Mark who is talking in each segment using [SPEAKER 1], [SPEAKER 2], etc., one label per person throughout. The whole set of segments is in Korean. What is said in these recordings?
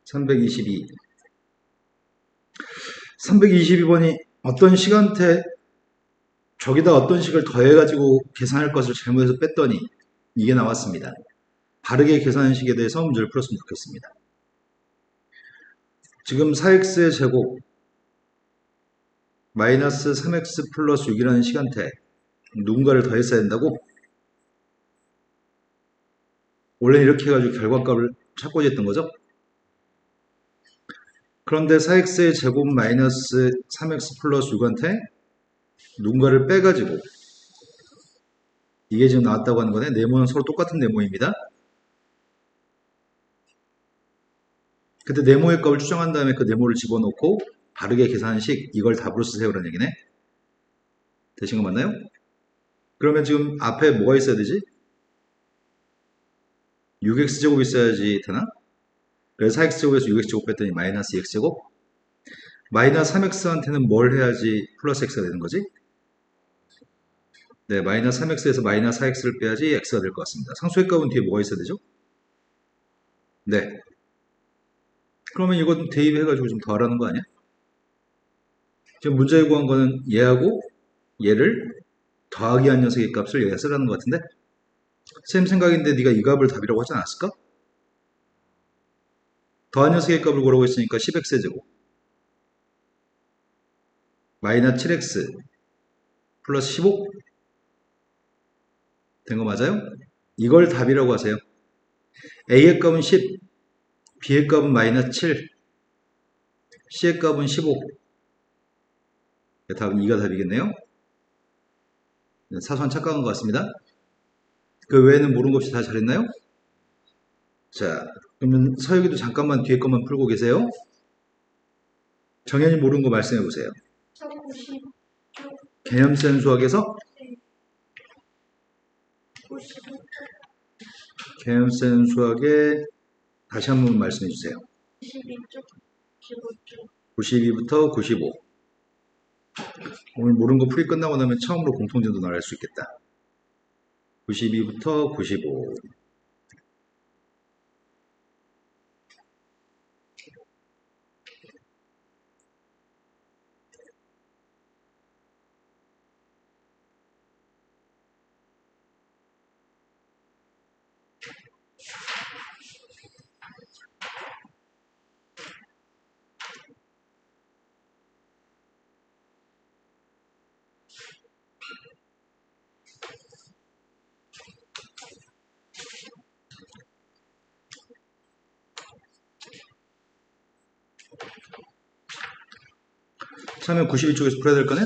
[SPEAKER 1] 322. 322번이 어떤 시간대 저기다 어떤 식을 더해가지고 계산할 것을 잘못해서 뺐더니 이게 나왔습니다. 바르게 계산한 식에 대해서 문제를 풀었으면 좋겠습니다. 지금 4x의 제곱 마이너스 3x 플러스 6이라는 시간대 누군가를 더했어야 된다고? 원래 이렇게 해가지고 결과값을 찾고자 했던 거죠? 그런데 4x의 제곱 마이너스 3x 플러스 6한테 누군가를 빼가지고 이게 지금 나왔다고 하는 거네. 네모는 서로 똑같은 네모입니다. 그때 네모의 값을 추정한 다음에 그 네모를 집어넣고 바르게 계산한 식 이걸 답으로 쓰세요라는 얘기네. 되신 거 맞나요? 그러면 지금 앞에 뭐가 있어야 되지? 6x제곱 있어야지 되나? 그래서 4x제곱에서 6x제곱 뺐더니 마이너스 2x제곱? 마이너스 3x한테는 뭘 해야지 플러스 x가 되는 거지? 네, 마이너스 3x에서 마이너스 4x를 빼야지 x가 될 것 같습니다. 상수의 값은 뒤에 뭐가 있어야 되죠? 네. 그러면 이건 대입해가지고 좀 더하라는 거 아니야? 지금 문제에 구한 거는 얘하고 얘를 더하기 한 녀석의 값을 여기다 쓰라는 것 같은데? 쌤 생각인데 네가 이 값을 답이라고 하지 않았을까? 더한 녀석의 값을 구하라고 했으니까 10x의 제곱 마이너스 7x 플러스 15 된 거 맞아요? 이걸 답이라고 하세요. a의 값은 10, b의 값은 마이너스 7, c의 값은 15. 답은 2가 답이겠네요. 사소한 착각한 것 같습니다. 그 외에는 모르는 것 없이 다 잘했나요? 자, 그러면 서유기도 잠깐만 뒤에 것만 풀고 계세요. 정현이 모르는 거 말씀해 보세요. 개념센 수학에서 개념센 수학에 다시 한번 말씀해 주세요. 92부터 95. 오늘 모르는 거 풀이 끝나고 나면 처음으로 공통점도 나갈 수 있겠다. 92부터 95. 처음에 92쪽에서 풀어야 될 거는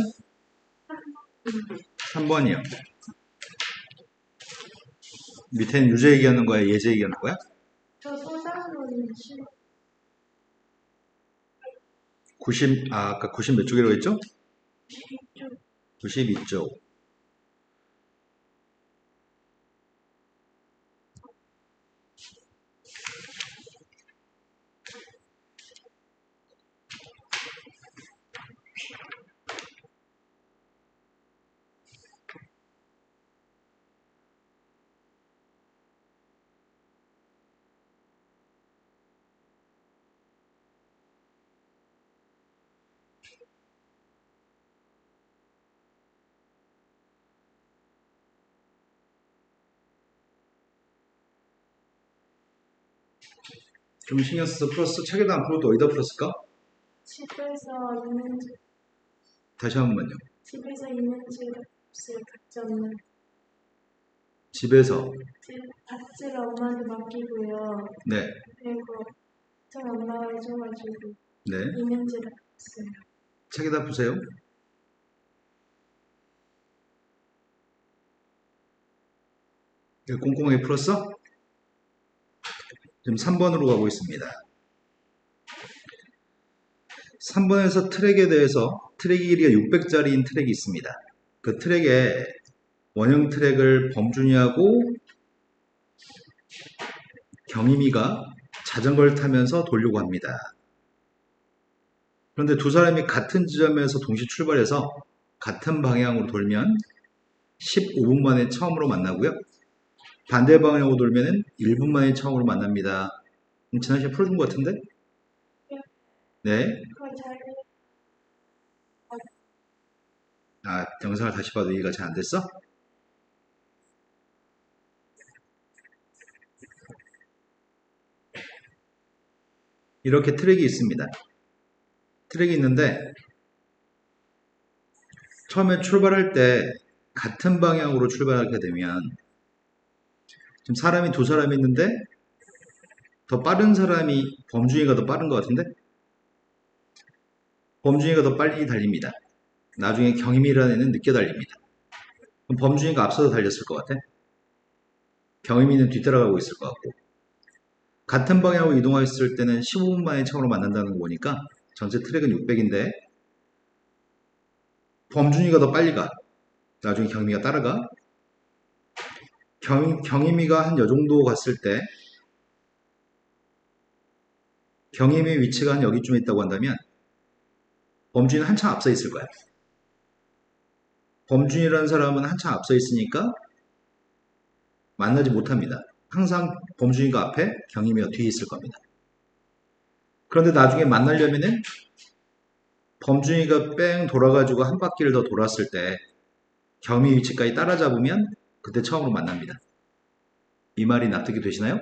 [SPEAKER 1] 3번이요. 밑에는 유제 얘기하는 거야? 예제 얘기하는 거야?
[SPEAKER 2] 저 소장로는
[SPEAKER 1] 90, 아까 90 몇 쪽이라고 했죠?
[SPEAKER 2] 12쪽.
[SPEAKER 1] 92쪽. 좀 신경 써서 풀었어? 책에도 안 풀어도 어디다 풀었을까?
[SPEAKER 2] 집에서 있는지,
[SPEAKER 1] 다시 한 번만요.
[SPEAKER 2] 집에서 있는지 없어요. 받지 않는.
[SPEAKER 1] 집에서.
[SPEAKER 2] 받지를 엄마한테 맡기고요.
[SPEAKER 1] 네.
[SPEAKER 2] 그리고 저 엄마가 해줘가지고
[SPEAKER 1] 네.
[SPEAKER 2] 있는지를 없어요.
[SPEAKER 1] 책에다 푸세요. 이거 꼼꼼하게 풀었어? 지금 3번으로 가고 있습니다. 3번에서 트랙에 대해서 트랙의 길이가 600짜리인 트랙이 있습니다. 그 트랙에 원형 트랙을 범준이하고 경임이가 자전거를 타면서 돌려고 합니다. 그런데 두 사람이 같은 지점에서 동시 출발해서 같은 방향으로 돌면 15분 만에 처음으로 만나고요. 반대 방향으로 돌면 1분 만에 처음으로 만납니다. 지난 시간에 풀어준 것 같은데? 네.
[SPEAKER 2] 그걸 잘,
[SPEAKER 1] 아, 영상을 다시 봐도 이해가 잘 안 됐어? 이렇게 트랙이 있습니다. 트랙이 있는데 처음에 출발할 때 같은 방향으로 출발하게 되면 지금 사람이 두 사람이 있는데 더 빠른 사람이 범준이가 더 빠른 것 같은데 범준이가 더 빨리 달립니다. 나중에 경임이라는 애는 늦게 달립니다. 그럼 범준이가 앞서서 달렸을 것 같아? 경임이는 뒤따라가고 있을 것 같고 같은 방향으로 이동했을 때는 15분 만에 처음으로 만난다는 거 보니까 전체 트랙은 600인데 범준이가 더 빨리 가. 나중에 경임이가 따라가. 경임이가 한 요 정도 갔을 때 경임의 위치가 한 여기쯤에 있다고 한다면 범준이는 한참 앞서 있을 거야. 범준이라는 사람은 한참 앞서 있으니까 만나지 못합니다. 항상 범준이가 앞에 경임이가 뒤에 있을 겁니다. 그런데 나중에 만나려면은 범준이가 뺑 돌아가지고 한 바퀴를 더 돌았을 때 경임이 위치까지 따라잡으면 그때 처음으로 만납니다. 이 말이 납득이 되시나요?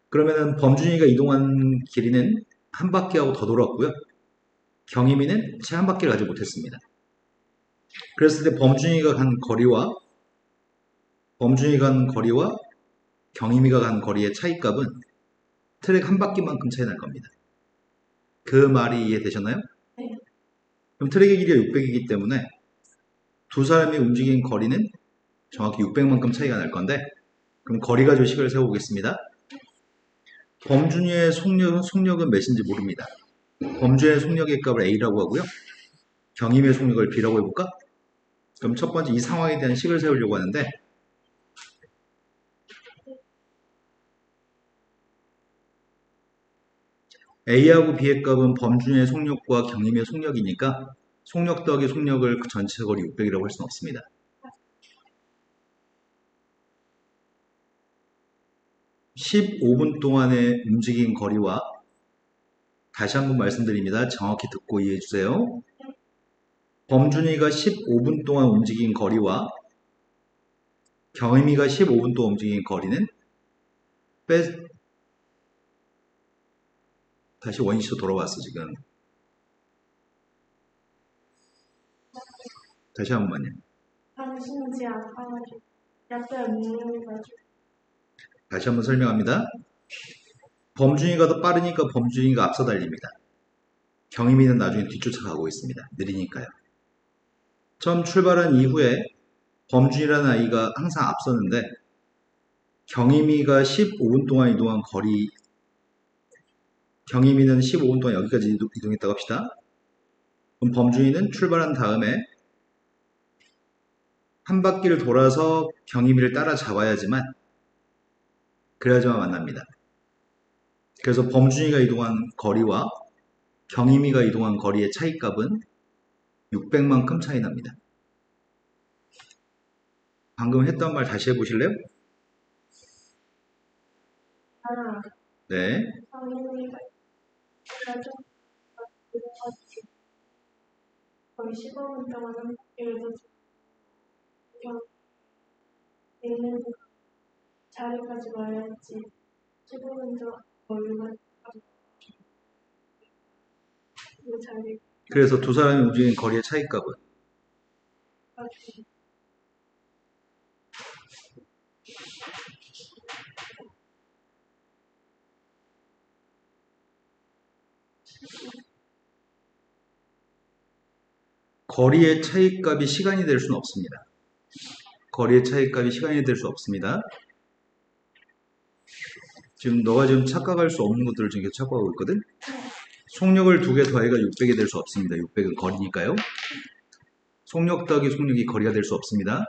[SPEAKER 1] 그러면은 범준이가 이동한 길이는 한 바퀴하고 더 돌았고요. 경임이는 채 한 바퀴를 가지 못했습니다. 그랬을 때 범준이가 간 거리와 경임이가 간 거리의 차이값은 트랙 한 바퀴만큼 차이 날 겁니다. 그 말이 이해되셨나요?
[SPEAKER 2] 네.
[SPEAKER 1] 그럼 트랙의 길이가 600이기 때문에 두 사람이 움직인 거리는 정확히 600만큼 차이가 날 건데 그럼 거리 가지고 식을 세워보겠습니다. 범준이의 속력은 몇인지 모릅니다. 범준이의 속력의 값을 A라고 하고요. 경임의 속력을 B라고 해볼까? 그럼 첫 번째 이 상황에 대한 식을 세우려고 하는데 A하고 B의 값은 범준이의 속력과 경임의 속력이니까 속력 더하기 속력을 그 전체 거리 600이라고 할 수는 없습니다. 15분 동안에 움직인 거리와 다시 한번 말씀드립니다. 정확히 듣고 이해해 주세요. 범준이가 15분 동안 움직인 거리와 경임이가 15분 동안 움직인 거리는 다시 원시로 돌아왔어 지금. 다시 한 번만요.
[SPEAKER 2] 당신지 아파가지고, 약간 무너가지고,
[SPEAKER 1] 다시 한번 설명합니다. 범준이가 더 빠르니까 범준이가 앞서 달립니다. 경임이는 나중에 뒤쫓아가고 있습니다. 느리니까요. 처음 출발한 이후에 범준이라는 아이가 항상 앞섰는데 경임이가 15분 동안 이동한 거리 경임이는 15분 동안 여기까지 이동했다고 합시다. 그럼 범준이는 출발한 다음에 한 바퀴를 돌아서 경임이를 따라잡아야지만 그래야지만 만납니다. 그래서 범준이가 이동한 거리와 경임이가 이동한 거리의 차이값은 600만큼 차이 납니다. 방금 했던 말 다시 해보실래요?
[SPEAKER 2] 아,
[SPEAKER 1] 네.
[SPEAKER 2] 당신이가 좀 무너가지고, 거의 15분 동안 한 바퀴를 더 있는 자리까지 와야지. 15분 더 걸리면 그 자리까지.
[SPEAKER 1] 그래서 두 사람이 움직인 거리의 차이값은 거리의 차이값이 시간이 될 수는 없습니다. 거리의 차이값이 시간이 될 수 없습니다. 지금 너가 지금 착각할 수 없는 것들을 지금 계속 착각하고 있거든? 속력을 두 개 더해가 600이 될 수 없습니다. 600은 거리니까요. 속력 더하기 속력이 거리가 될 수 없습니다.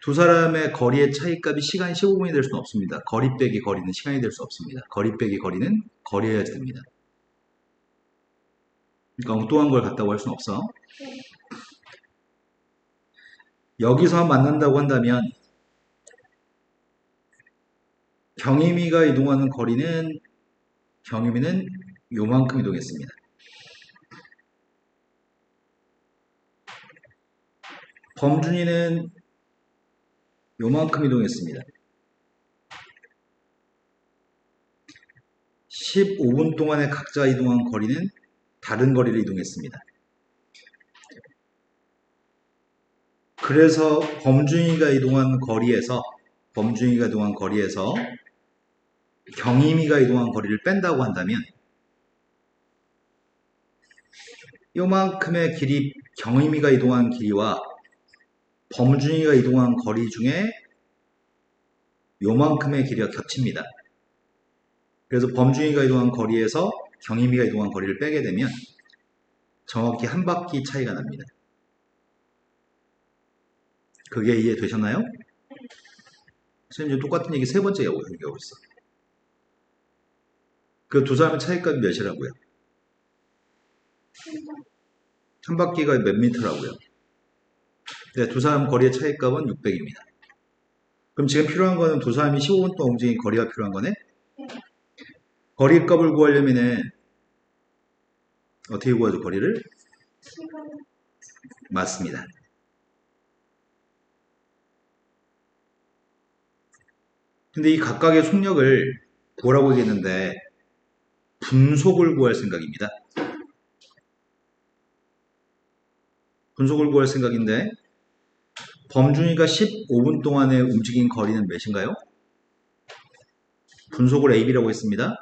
[SPEAKER 1] 두 사람의 거리의 차이값이 시간이 15분이 될 수는 없습니다. 거리 빼기 거리는 시간이 될 수 없습니다. 거리 빼기 거리는 거리여야지 됩니다. 그러니까 엉뚱한 걸 같다고 할 수는 없어. 여기서 만난다고 한다면 경임이가 이동하는 거리는 경임이는 요만큼 이동했습니다. 범준이는 요만큼 이동했습니다. 15분 동안에 각자 이동한 거리는 다른 거리를 이동했습니다. 그래서 범준이가 이동한 거리에서 경임이가 이동한 거리를 뺀다고 한다면 요만큼의 길이 경임이가 이동한 길이와 범준이가 이동한 거리 중에 요만큼의 길이가 겹칩니다. 그래서 범준이가 이동한 거리에서 경임이가 이동한 거리를 빼게 되면 정확히 한 바퀴 차이가 납니다. 그게 이해되셨나요? 선생님 똑같은 얘기 세 번째 얘기하고 있어. 그 두 사람의 차이값이 몇이라고요? 한 바퀴가 몇 미터라고요? 네, 두 사람 거리의 차이값은 600입니다. 그럼 지금 필요한 거는 두 사람이 15분 동안 움직인 거리가 필요한 거네? 거리값을 구하려면은 어떻게 구하죠, 거리를? 맞습니다. 근데 이 각각의 속력을 구하라고 얘기했는데 분속을 구할 생각입니다. 분속을 구할 생각인데 범준이가 15분 동안에 움직인 거리는 몇인가요? 분속을 AB라고 했습니다.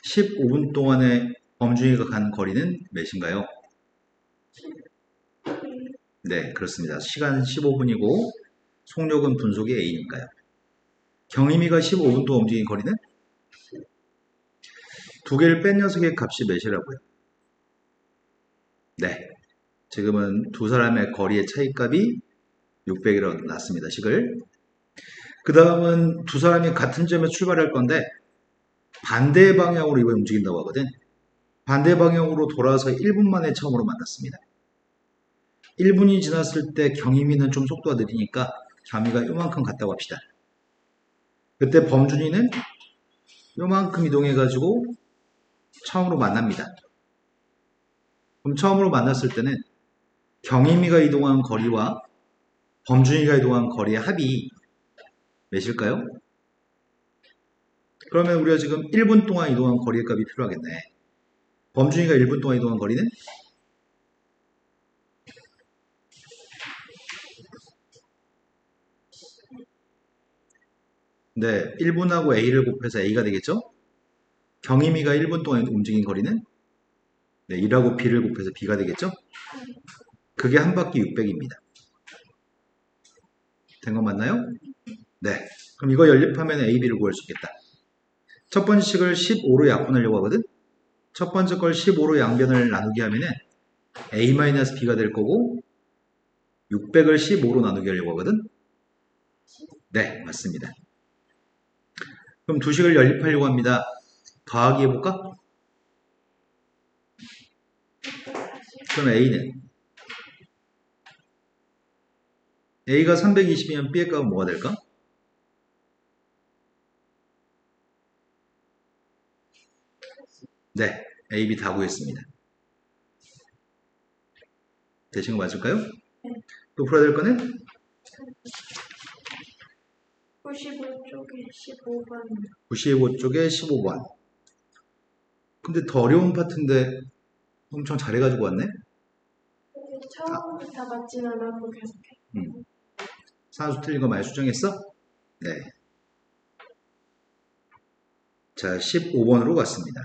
[SPEAKER 1] 15분 동안에 범준이가 간 거리는 몇인가요? 네, 그렇습니다. 시간 15분이고 속력은 분속이 A니까요. 경임이가 15분 동안 움직인 거리는? 두 개를 뺀 녀석의 값이 몇이라고요? 네, 지금은 두 사람의 거리의 차이값이 600이라고 났습니다. 식을. 그 다음은 두 사람이 같은 점에 출발할 건데 반대 방향으로 이번에 움직인다고 하거든. 반대 방향으로 돌아서 1분 만에 처음으로 만났습니다. 1분이 지났을 때 경임이는 좀 속도가 느리니까 겸이가 요만큼 갔다고 합시다. 그때 범준이는 요만큼 이동해가지고 처음으로 만납니다. 그럼 처음으로 만났을 때는 경임이가 이동한 거리와 범준이가 이동한 거리의 합이 몇일까요? 그러면 우리가 지금 1분 동안 이동한 거리의 값이 필요하겠네. 범준이가 1분 동안 이동한 거리는? 네, 1분하고 A를 곱해서 A가 되겠죠? 경임이가 1분 동안 움직인 거리는? 네, 1하고 B를 곱해서 B가 되겠죠? 그게 한 바퀴 600입니다. 된 거 맞나요? 네. 그럼 이거 연립하면 A, B를 구할 수 있겠다. 첫 번째 식을 15로 약분하려고 하거든? 첫 번째 걸 15로 양변을 나누게 하면은 A-B가 될 거고 600을 15로 나누게 하려고 하거든? 네, 맞습니다. 그럼 두 식을 연립하려고 합니다. 더하기 해볼까? 그럼 A는? A가 320이면 B의 값은 뭐가 될까? 네, A, B 다 구했습니다. 되신 거 맞을까요? 또 풀어야 될 거는?
[SPEAKER 2] 95쪽에 15번.
[SPEAKER 1] 95쪽에 15번. 근데 더 어려운 파트인데 엄청 잘해가지고 왔네?
[SPEAKER 2] 처음부터 다 맞진 않았고 계속해.
[SPEAKER 1] 산수 틀린 거 많이 수정했어? 네. 자, 15번으로 갔습니다.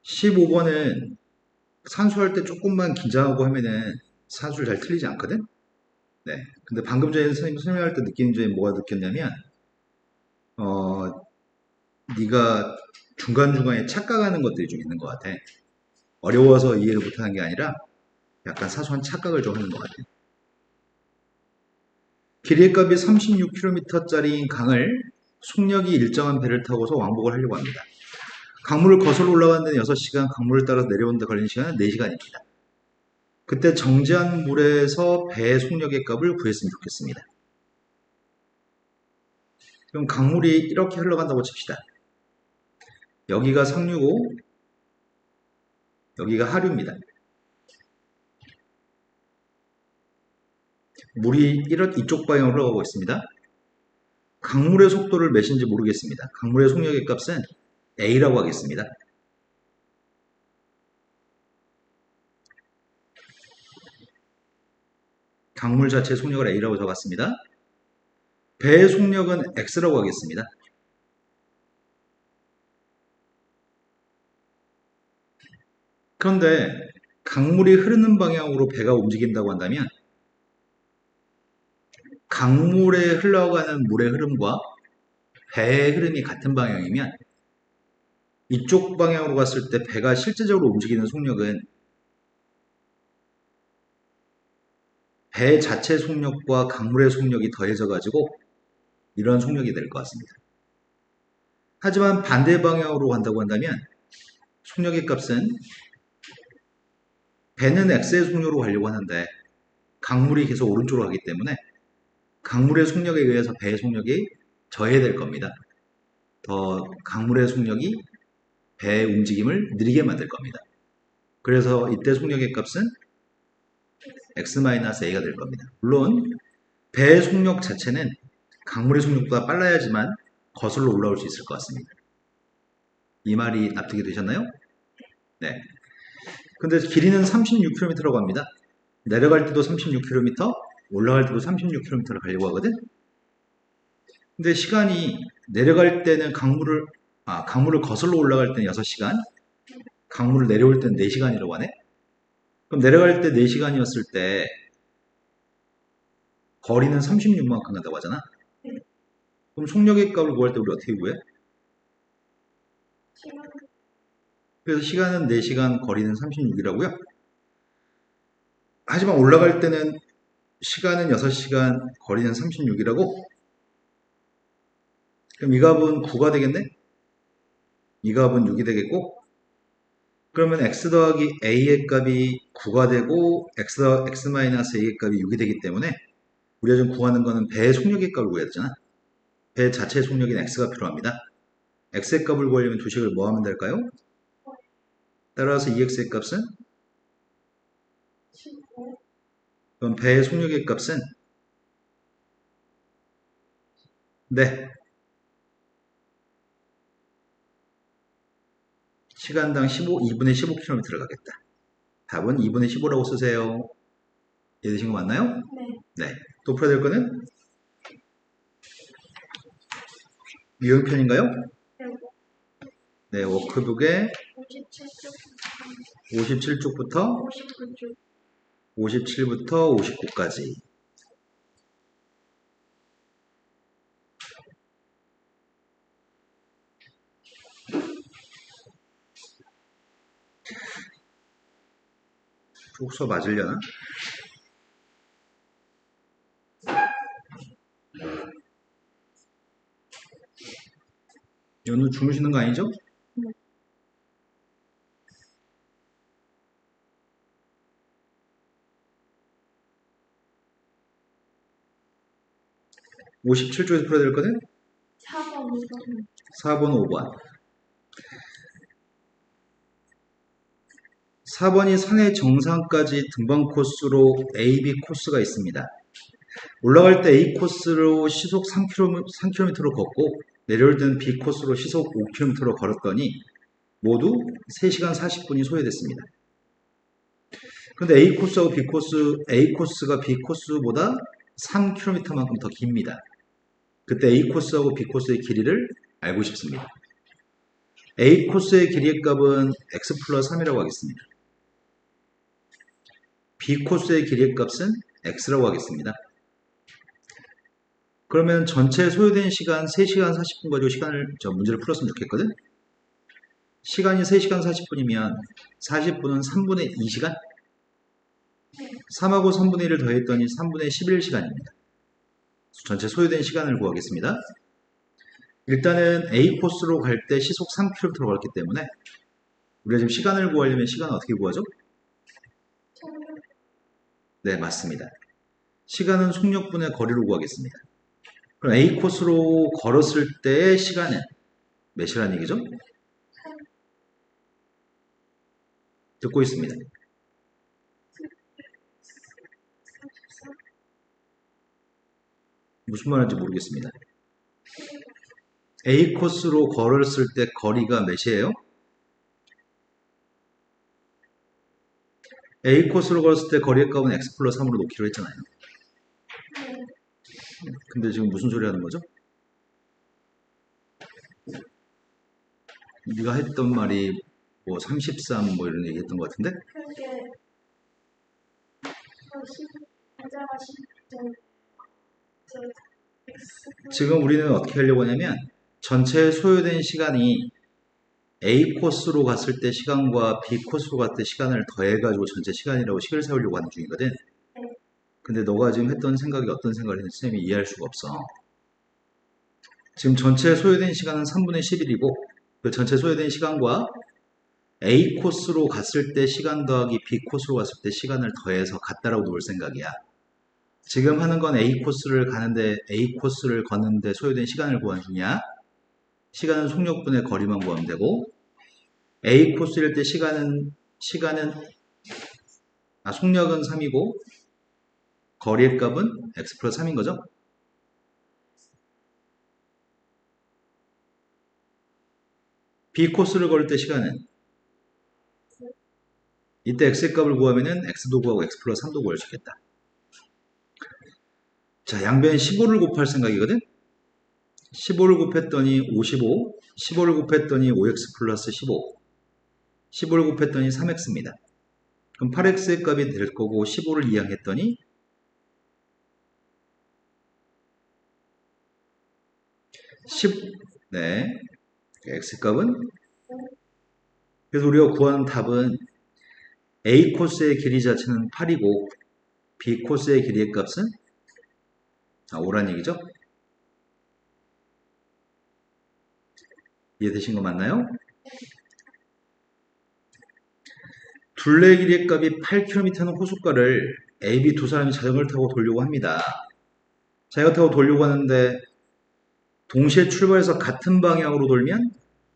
[SPEAKER 1] 15번은 산수할 때 조금만 긴장하고 하면은 산수를 잘 틀리지 않거든? 네. 근데 방금 전에 선생님 설명할 때 느끼는 점이 뭐가 느꼈냐면, 네가 중간중간에 착각하는 것들이 좀 있는 것 같아. 어려워서 이해를 못하는 게 아니라 약간 사소한 착각을 좀 하는 것 같아. 길이의 값이 36km짜리인 강을 속력이 일정한 배를 타고서 왕복을 하려고 합니다. 강물을 거슬러 올라가는 데는 6시간, 강물을 따라서 내려오는 데 걸리는 시간은 4시간입니다. 그때 정지한 물에서 배의 속력의 값을 구했으면 좋겠습니다. 그럼 강물이 이렇게 흘러간다고 칩시다. 여기가 상류고 여기가 하류입니다. 물이 이쪽 방향으로 흘러가고 있습니다. 강물의 속도를 몇인지 모르겠습니다. 강물의 속력의 값은 A라고 하겠습니다. 강물 자체의 속력을 A라고 적었습니다. 배의 속력은 X라고 하겠습니다. 그런데 강물이 흐르는 방향으로 배가 움직인다고 한다면 강물에 흘러가는 물의 흐름과 배의 흐름이 같은 방향이면 이쪽 방향으로 갔을 때 배가 실제적으로 움직이는 속력은 배 자체 속력과 강물의 속력이 더해져 가지고 이런 속력이 될 것 같습니다. 하지만 반대 방향으로 간다고 한다면 속력의 값은 배는 X의 속력으로 가려고 하는데 강물이 계속 오른쪽으로 가기 때문에 강물의 속력에 의해서 배의 속력이 저해될 겁니다. 더 강물의 속력이 배의 움직임을 느리게 만들 겁니다. 그래서 이때 속력의 값은 X-A가 될 겁니다. 물론 배의 속력 자체는 강물의 속력보다 빨라야지만 거슬러 올라올 수 있을 것 같습니다. 이 말이 납득이 되셨나요? 네. 근데 길이는 36km라고 합니다. 내려갈 때도 36km, 올라갈 때도 36km를 가려고 하거든? 근데 시간이 내려갈 때는 강물을 거슬러 올라갈 때는 6시간, 강물을 내려올 때는 4시간이라고 하네? 그럼 내려갈 때 4시간이었을 때 거리는 36만큼 간다고 하잖아? 그럼 속력의 값을 구할 때 우리 어떻게 구해?
[SPEAKER 2] 시간
[SPEAKER 1] 그래서 시간은 4시간, 거리는 36이라고요? 하지만 올라갈 때는 시간은 6시간, 거리는 36이라고? 그럼 이 값은 9가 되겠네? 이 값은 6이 되겠고? 그러면 x 더하기 a의 값이 9가 되고 x-a의 값이 6이 되기 때문에 우리가 지금 구하는 거는 배의 속력의 값을 구해야 되잖아. 배 자체의 속력인 x가 필요합니다. x의 값을 구하려면 두 식을 뭐 하면 될까요? 따라서 2x의 값은?
[SPEAKER 2] 15
[SPEAKER 1] 그럼 배의 속력의 값은? 네. 시간당 2분의 15km를 가겠다. 답은 2분의 15라고 쓰세요. 이해되신 거 맞나요?
[SPEAKER 2] 네.
[SPEAKER 1] 네. 또 풀어야 될 거는? 유형편인가요? 네, 워크북의
[SPEAKER 2] 57쪽
[SPEAKER 1] 57쪽부터
[SPEAKER 2] 59쪽
[SPEAKER 1] 57부터 59까지. 쪽서 맞으려나? 연우 주무시는 거 아니죠?
[SPEAKER 2] 네.
[SPEAKER 1] 57쪽에서 풀어야 될 거는
[SPEAKER 2] 4번 5번
[SPEAKER 1] 4번, 5번. 4번이 산의 정상까지 등반 코스로 A, B 코스가 있습니다. 올라갈 때 A 코스로 시속 3km로 걷고 내려올 때는 B 코스로 시속 5km로 걸었더니 모두 3시간 40분이 소요됐습니다. 그런데 A 코스하고 B 코스, A 코스가 B 코스보다 3km만큼 더 깁니다. 그때 A 코스하고 B 코스의 길이를 알고 싶습니다. A 코스의 길이의 값은 x 플러스 3이라고 하겠습니다. B 코스의 길이의 값은 x라고 하겠습니다. 그러면 전체 소요된 시간 3시간 40분 가지고 문제를 풀었으면 좋겠거든? 시간이 3시간 40분이면 40분은 3분의 2시간? 3하고 3분의 1을 더했더니 3분의 11시간입니다. 전체 소요된 시간을 구하겠습니다. 일단은 A 코스로 갈 때 시속 3km로 걸었기 때문에 우리가 지금 시간을 구하려면 시간은 어떻게 구하죠? 네, 맞습니다. 시간은 속력분의 거리로 구하겠습니다. 그럼 A 코스로 걸었을 때의 시간은 몇이라는 얘기죠? 듣고 있습니다. 무슨 말인지 모르겠습니다. A 코스로 걸었을 때 거리가 몇이에요? A 코스로 걸었을 때 거리의 값은 x 플러스 3으로 놓기로 했잖아요. 근데 지금 무슨 소리 하는 거죠? 네가 했던 말이 뭐 33 뭐 이런 얘기 했던 것 같은데?
[SPEAKER 2] 그게 여자가 10점
[SPEAKER 1] 지금 우리는 어떻게 하려고 하냐면 전체 소요된 시간이 A 코스로 갔을 때 시간과 B 코스로 갔을 때 시간을 더해가지고 전체 시간이라고 식을 세우려고 하는 중이거든. 근데 너가 지금 했던 생각이 어떤 생각을 했는지 쌤이 이해할 수가 없어. 지금 전체 소요된 시간은 3분의 11이고 그 전체 소요된 시간과 A 코스로 갔을 때 시간 더하기 B 코스로 갔을 때 시간을 더해서 같다라고 놓을 생각이야. 지금 하는 건 A 코스를 가는데 A 코스를 걷는데 소요된 시간을 구하는 중이야. 시간은 속력분의 거리만 구하면 되고 A 코스일 때 속력은 3이고 거리의 값은 x 플러스 3인 거죠. B 코스를 걸을 때 시간은 이때 x의 값을 구하면은 x도 구하고 x 플러스 3도 구할 수 있겠다. 자, 양변 15를 곱할 생각이거든. 15를 곱했더니 55, 15를 곱했더니 5x 플러스 15, 15를 곱했더니 3x입니다. 그럼 8x의 값이 될 거고 15를 이항했더니 10, 네, x 값은 그래서 우리가 구하는 답은 A 코스의 길이 자체는 8이고 B 코스의 길이의 값은 5란 얘기죠. 이해되신 거 맞나요? 둘레 길이의 값이 8km는 호숫가를 A, B 두 사람이 자전거를 타고 돌려고 합니다. 자전거 타고 돌려고 하는데 동시에 출발해서 같은 방향으로 돌면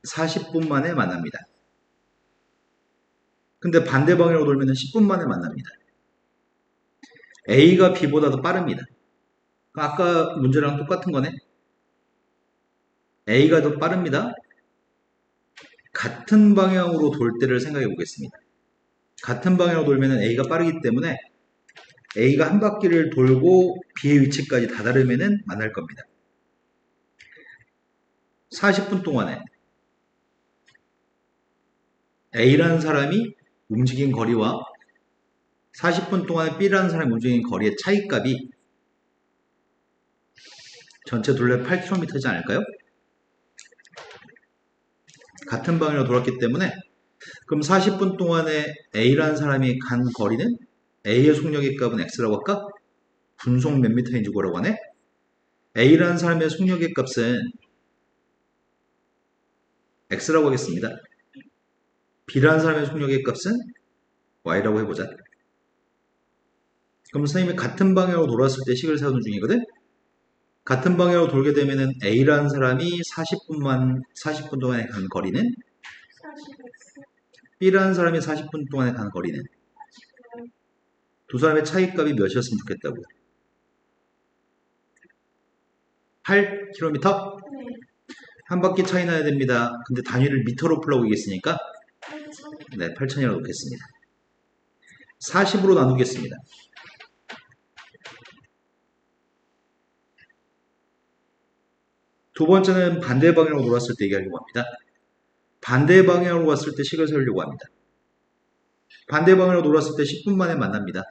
[SPEAKER 1] 40분 만에 만납니다. 근데 반대 방향으로 돌면 10분 만에 만납니다. A가 B보다 더 빠릅니다. 아까 문제랑 똑같은 거네. A가 더 빠릅니다. 같은 방향으로 돌 때를 생각해 보겠습니다. 같은 방향으로 돌면 A가 빠르기 때문에 A가 한 바퀴를 돌고 B의 위치까지 다다르면 만날 겁니다. 40분 동안에 A라는 사람이 움직인 거리와 40분 동안에 B라는 사람이 움직인 거리의 차이값이 전체 둘레 8km이지 않을까요? 같은 방향으로 돌았기 때문에 그럼 40분 동안에 A라는 사람이 간 거리는 A의 속력의 값은 X라고 할까? 분속 몇 미터인지 구하라고 하네? A라는 사람의 속력의 값은 X라고 하겠습니다. B라는 사람의 속력의 값은 Y라고 해보자. 그럼 선생님이 같은 방향으로 돌았을 때 식을 세우는 중이거든? 같은 방향으로 돌게 되면은 A라는 사람이 40분 동안에 간 거리는
[SPEAKER 2] 40x
[SPEAKER 1] B라는 사람이 40분 동안에 간 거리는 두 사람의 차이값이 몇이었으면 좋겠다고. 8km?
[SPEAKER 2] 네.
[SPEAKER 1] 한 바퀴 차이 나야 됩니다. 근데 단위를 미터로 풀라고 얘기했으니까
[SPEAKER 2] 8점
[SPEAKER 1] 네, 8,000이라고 놓겠습니다. 40으로 나누겠습니다. 두 번째는 반대 방향으로 돌았을 때 얘기하려고 합니다. 반대 방향으로 갔을 때 식을 세우려고 합니다. 반대 방향으로 돌았을 때 10분 만에 만납니다.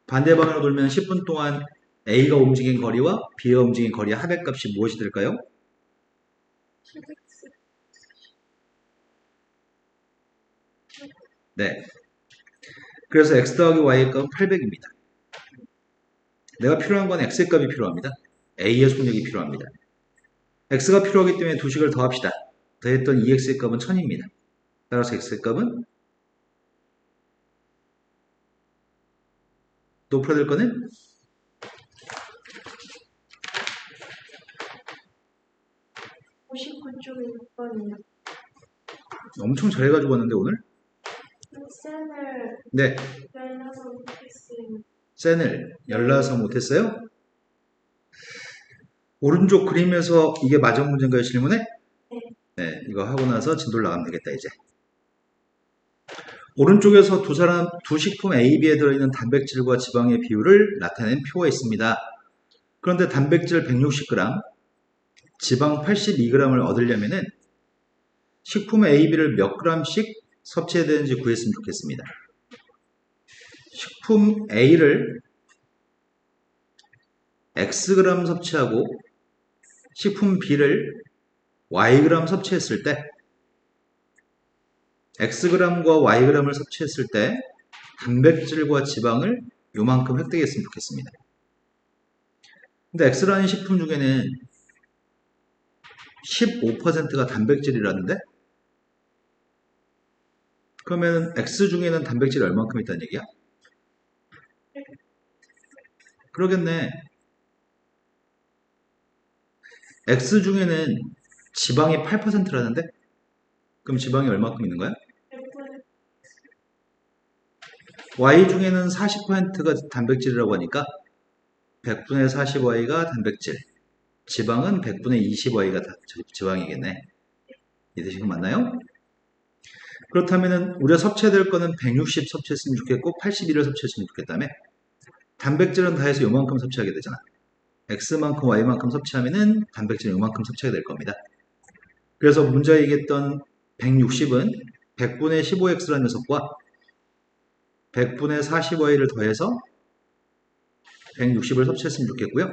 [SPEAKER 1] 반대 방향으로 돌면 10분 동안 A가 움직인 거리와 B가 움직인 거리의 합의값이 무엇이 될까요?
[SPEAKER 2] 10x
[SPEAKER 1] 네. 그래서 x 더하기 y의 값은 800입니다. 내가 필요한 건 x의 값이 필요합니다. a의 속력이 필요합니다. x가 필요하기 때문에 두 식을 더합시다. 더했던 2x의 값은 1000입니다. 따라서 x의 값은 또 풀어야 될 거는
[SPEAKER 2] 59쪽에 6번이요.
[SPEAKER 1] 엄청 잘해가지고 왔는데 오늘?
[SPEAKER 2] 쌤을
[SPEAKER 1] 네,
[SPEAKER 2] 열나서 못했어요.
[SPEAKER 1] 셀을 열나서 못했어요? 오른쪽 그림에서 이게 맞은 문제인가요, 질문에?
[SPEAKER 2] 네.
[SPEAKER 1] 네, 이거 하고 나서 진도를 나가면 되겠다, 이제. 오른쪽에서 두 식품 A, B에 들어있는 단백질과 지방의 비율을 나타낸 표가 있습니다. 그런데 단백질 160g, 지방 82g을 얻으려면은 식품 A, B를 몇 g씩 섭취해야 되는지 구했으면 좋겠습니다. 식품 A를 Xg 섭취하고 식품 B를 Yg 섭취했을 때 Xg과 Yg을 섭취했을 때 단백질과 지방을 요만큼 획득했으면 좋겠습니다. 근데 X라는 식품 중에는 15%가 단백질이라는데 그러면 X 중에는 단백질이 얼만큼 있다는 얘기야? 그러겠네. X 중에는 지방이 8%라는데 그럼 지방이 얼만큼 있는 거야?
[SPEAKER 2] 100분
[SPEAKER 1] Y 중에는 40%가 단백질이라고 하니까 100분의 40Y가 단백질, 지방은 100분의 20Y가 지방이겠네. 이해되시는 거 맞나요? 그렇다면 우리가 섭취해야 될 거는 160 섭취했으면 좋겠고 81을 섭취했으면 좋겠다며 단백질은 다 해서 요만큼 섭취하게 되잖아. X만큼 Y만큼 섭취하면은 단백질은 요만큼 섭취하게 될 겁니다. 그래서 문제에 얘기했던 160은 100분의 15X라는 녀석과 100분의 40Y를 더해서 160을 섭취했으면 좋겠고요.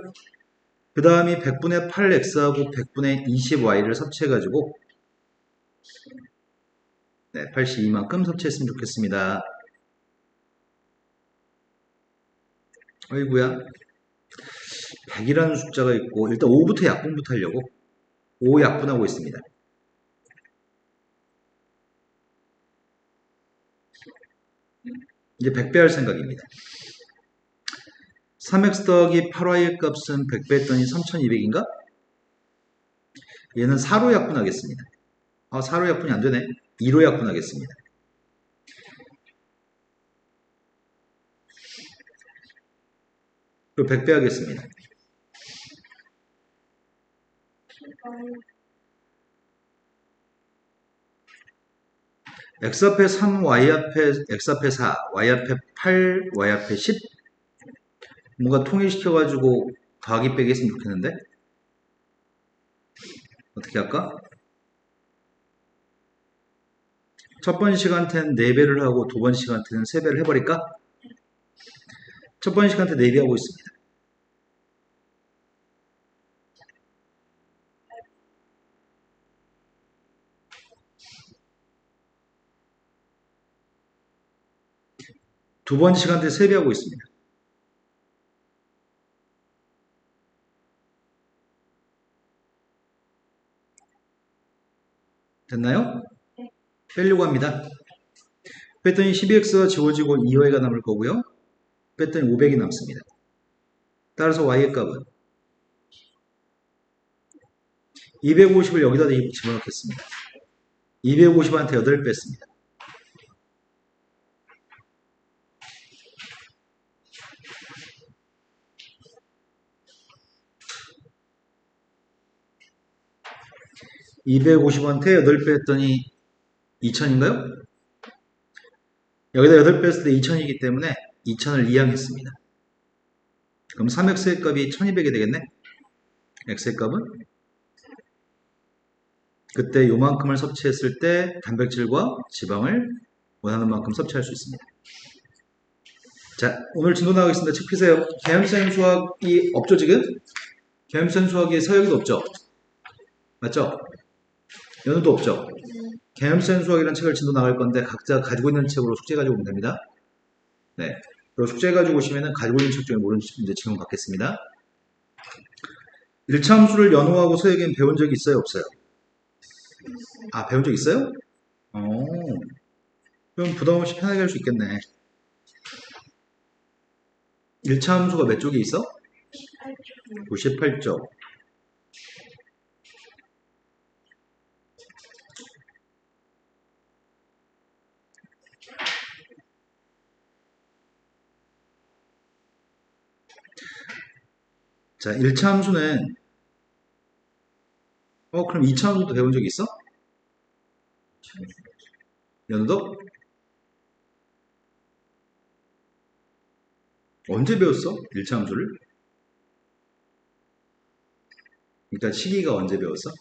[SPEAKER 1] 그 다음이 100분의 8X하고 100분의 20Y를 섭취해가지고 82만큼 섭취했으면 좋겠습니다. 어이구야. 100이라는 숫자가 있고 일단 5부터 약분부터 하려고 5 약분하고 있습니다. 이제 100배 할 생각입니다. 3x 더하기 8y의 값은 100배 했더니 3200인가? 얘는 4로 약분하겠습니다. 4로 약분이 안 되네. 2로 약분하겠습니다. 그리고 100배 하겠습니다. x 앞에 3, y 앞에 x 앞에 4, y 앞에 8, y 앞에 10 뭔가 통일시켜가지고 더하기 빼기 했으면 좋겠는데 어떻게 할까? 첫 번째 시간대는 4배를 하고 두 번째 시간대는 3배를 해버릴까? 첫 번째 시간대 4배 하고 있습니다. 두 번째 시간대 3배 하고 있습니다. 됐나요? 빼려고 합니다. 뺐더니 12x가 지워지고 2y가 남을 거고요. 뺐더니 500이 남습니다. 따라서 y의 값은 250을 여기다 집어넣겠습니다. 250한테 8 뺐습니다. (250한테) 8 뺐더니 2000인가요? 여기다 8 뺐을 때 2000이기 때문에 2000을 이항했습니다. 그럼 3x의 값이 1200이 되겠네? x의 값은? 그때 요만큼을 섭취했을 때 단백질과 지방을 원하는 만큼 섭취할 수 있습니다. 자, 오늘 진도 나가겠습니다. 책 피세요. 계엄생 수학이 없죠, 지금? 계엄생 수학이 서역이도 없죠? 맞죠? 연우도 없죠? 계엄생 수학이라는 책을 진도 나갈 건데 각자 가지고 있는 책으로 숙제 가지고 오면 됩니다. 네. 그리고 숙제 가지고 오시면 가지고 있는 책 중에 모르는 문제 질문 받겠습니다. 1차 함수를 연호하고 서역이는 배운 적이 있어요? 없어요? 배운 적 있어요? 그럼 부담 없이 편하게 할 수 있겠네. 1차 함수가 몇 쪽에 있어? 98쪽. 자, 1차 함수는 그럼 2차 함수도 배운 적 있어? 연도? 언제 배웠어? 1차 함수를? 일단 시기가 언제 배웠어?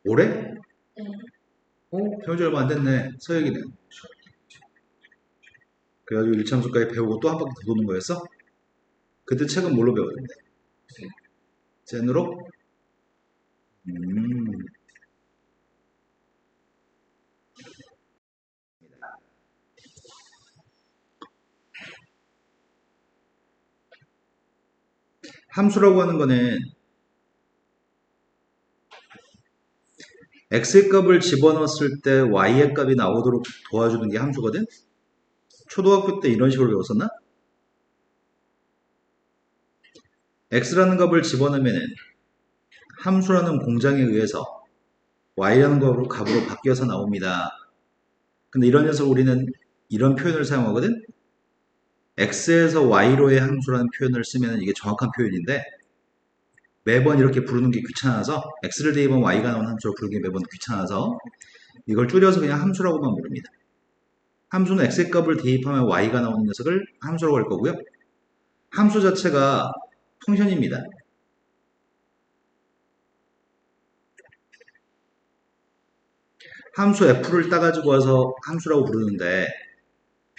[SPEAKER 1] 올해?
[SPEAKER 2] 네.
[SPEAKER 1] 배운 지 얼마 안 됐네. 서혁이는. 그래가지고 1차 함수까지 배우고 또 한 바퀴 더 도는 거였어? 그때 책은 뭘로 배웠는데? 젠으로? 음, 함수라고 하는 거는 x의 값을 집어넣었을 때 y의 값이 나오도록 도와주는 게 함수거든? 초등학교 때 이런 식으로 배웠었나? x라는 값을 집어넣으면 함수라는 공장에 의해서 y라는 값으로 바뀌어서 나옵니다. 근데 이런 녀석 우리는 이런 표현을 사용하거든? x에서 y로의 함수라는 표현을 쓰면 이게 정확한 표현인데 매번 이렇게 부르는 게 귀찮아서 x를 대입하면 y가 나오는 함수로 부르기 매번 귀찮아서 이걸 줄여서 그냥 함수라고만 부릅니다. 함수는 x의 값을 대입하면 y가 나오는 녀석을 함수라고 할 거고요. 함수 자체가 펑션입니다. 함수 f를 따가지고 와서 함수라고 부르는데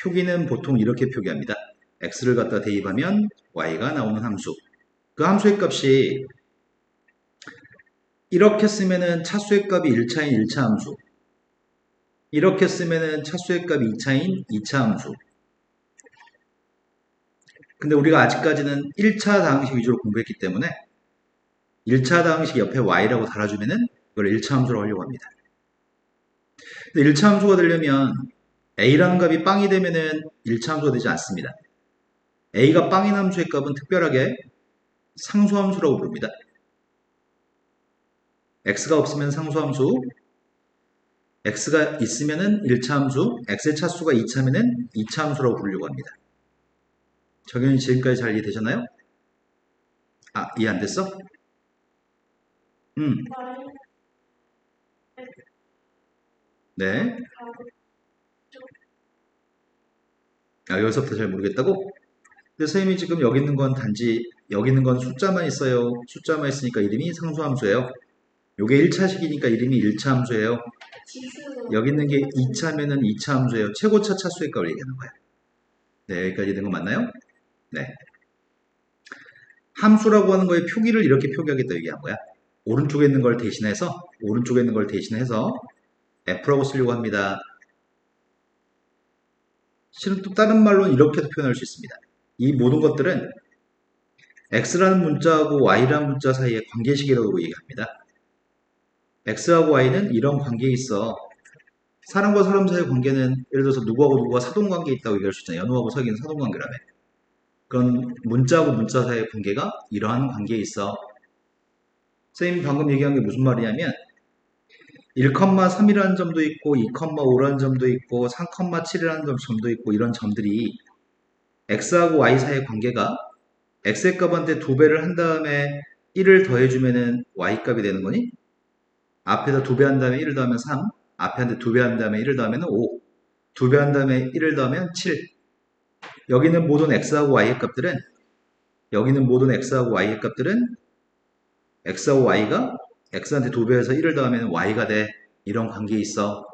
[SPEAKER 1] 표기는 보통 이렇게 표기합니다. x를 갖다 대입하면 y가 나오는 함수. 그 함수의 값이 이렇게 쓰면은 차수의 값이 1차인 1차 함수. 이렇게 쓰면은 차수의 값이 2차인 2차 함수. 근데 우리가 아직까지는 1차 다항식 위주로 공부했기 때문에 1차 다항식 옆에 y라고 달아주면은 이걸 1차 함수라고 하려고 합니다. 근데 1차 함수가 되려면 a라는 값이 빵이 되면은 1차 함수가 되지 않습니다. a가 빵인 함수의 값은 특별하게 상수함수라고 부릅니다. x가 없으면 상수함수, x가 있으면은 1차 함수, x의 차수가 2차면은 2차 함수라고 부르려고 합니다. 정현이 지금까지 잘 이해되셨나요? 이해 안 됐어?
[SPEAKER 2] Y
[SPEAKER 1] 네. 여기서부터 잘 모르겠다고? 근데 선생님이 지금 여기 있는 건 단지 여기 있는 건 숫자만 있어요. 숫자만 있으니까 이름이 상수함수예요. 요게 1차식이니까 이름이 1차 함수예요.
[SPEAKER 2] 지수
[SPEAKER 1] 여기 있는 게 2차면은 2차 함수예요. 최고차 차수의 값을 얘기하는 거예요. 네, 여기까지 된 거 맞나요? 네. 함수라고 하는 거에 표기를 이렇게 표기하겠다 얘기한 거야. 오른쪽에 있는 걸 대신해서 f라고 쓰려고 합니다. 실은 또 다른 말로는 이렇게도 표현할 수 있습니다. 이 모든 것들은 x라는 문자하고 y라는 문자 사이의 관계식이라고 얘기합니다. x하고 y는 이런 관계에 있어. 사람과 사람 사이의 관계는 예를 들어서 누구하고 누구가 사돈관계에 있다고 얘기할 수 있잖아요. 연우하고 서기는 사돈관계라며. 그런 문자하고 문자 사이의 관계가 이러한 관계에 있어. 선생님이 방금 얘기한 게 무슨 말이냐면 1,3이라는 점도 있고 2,5라는 점도 있고 3,7이라는 점도 있고 이런 점들이 x하고 y 사이의 관계가 x의 값한테 2배를 한 다음에 1을 더해주면은 y 값이 되는 거니? 앞에다 2배 한 다음에 1을 더하면 3, 앞에 한테 2배 한 다음에 1을 더하면 5, 2배 한 다음에 1을 더하면 7. 여기는 모든 x하고 y의 값들은 x하고 y가 x한테 2배해서 1을 더하면 y가 돼. 이런 관계에 있어.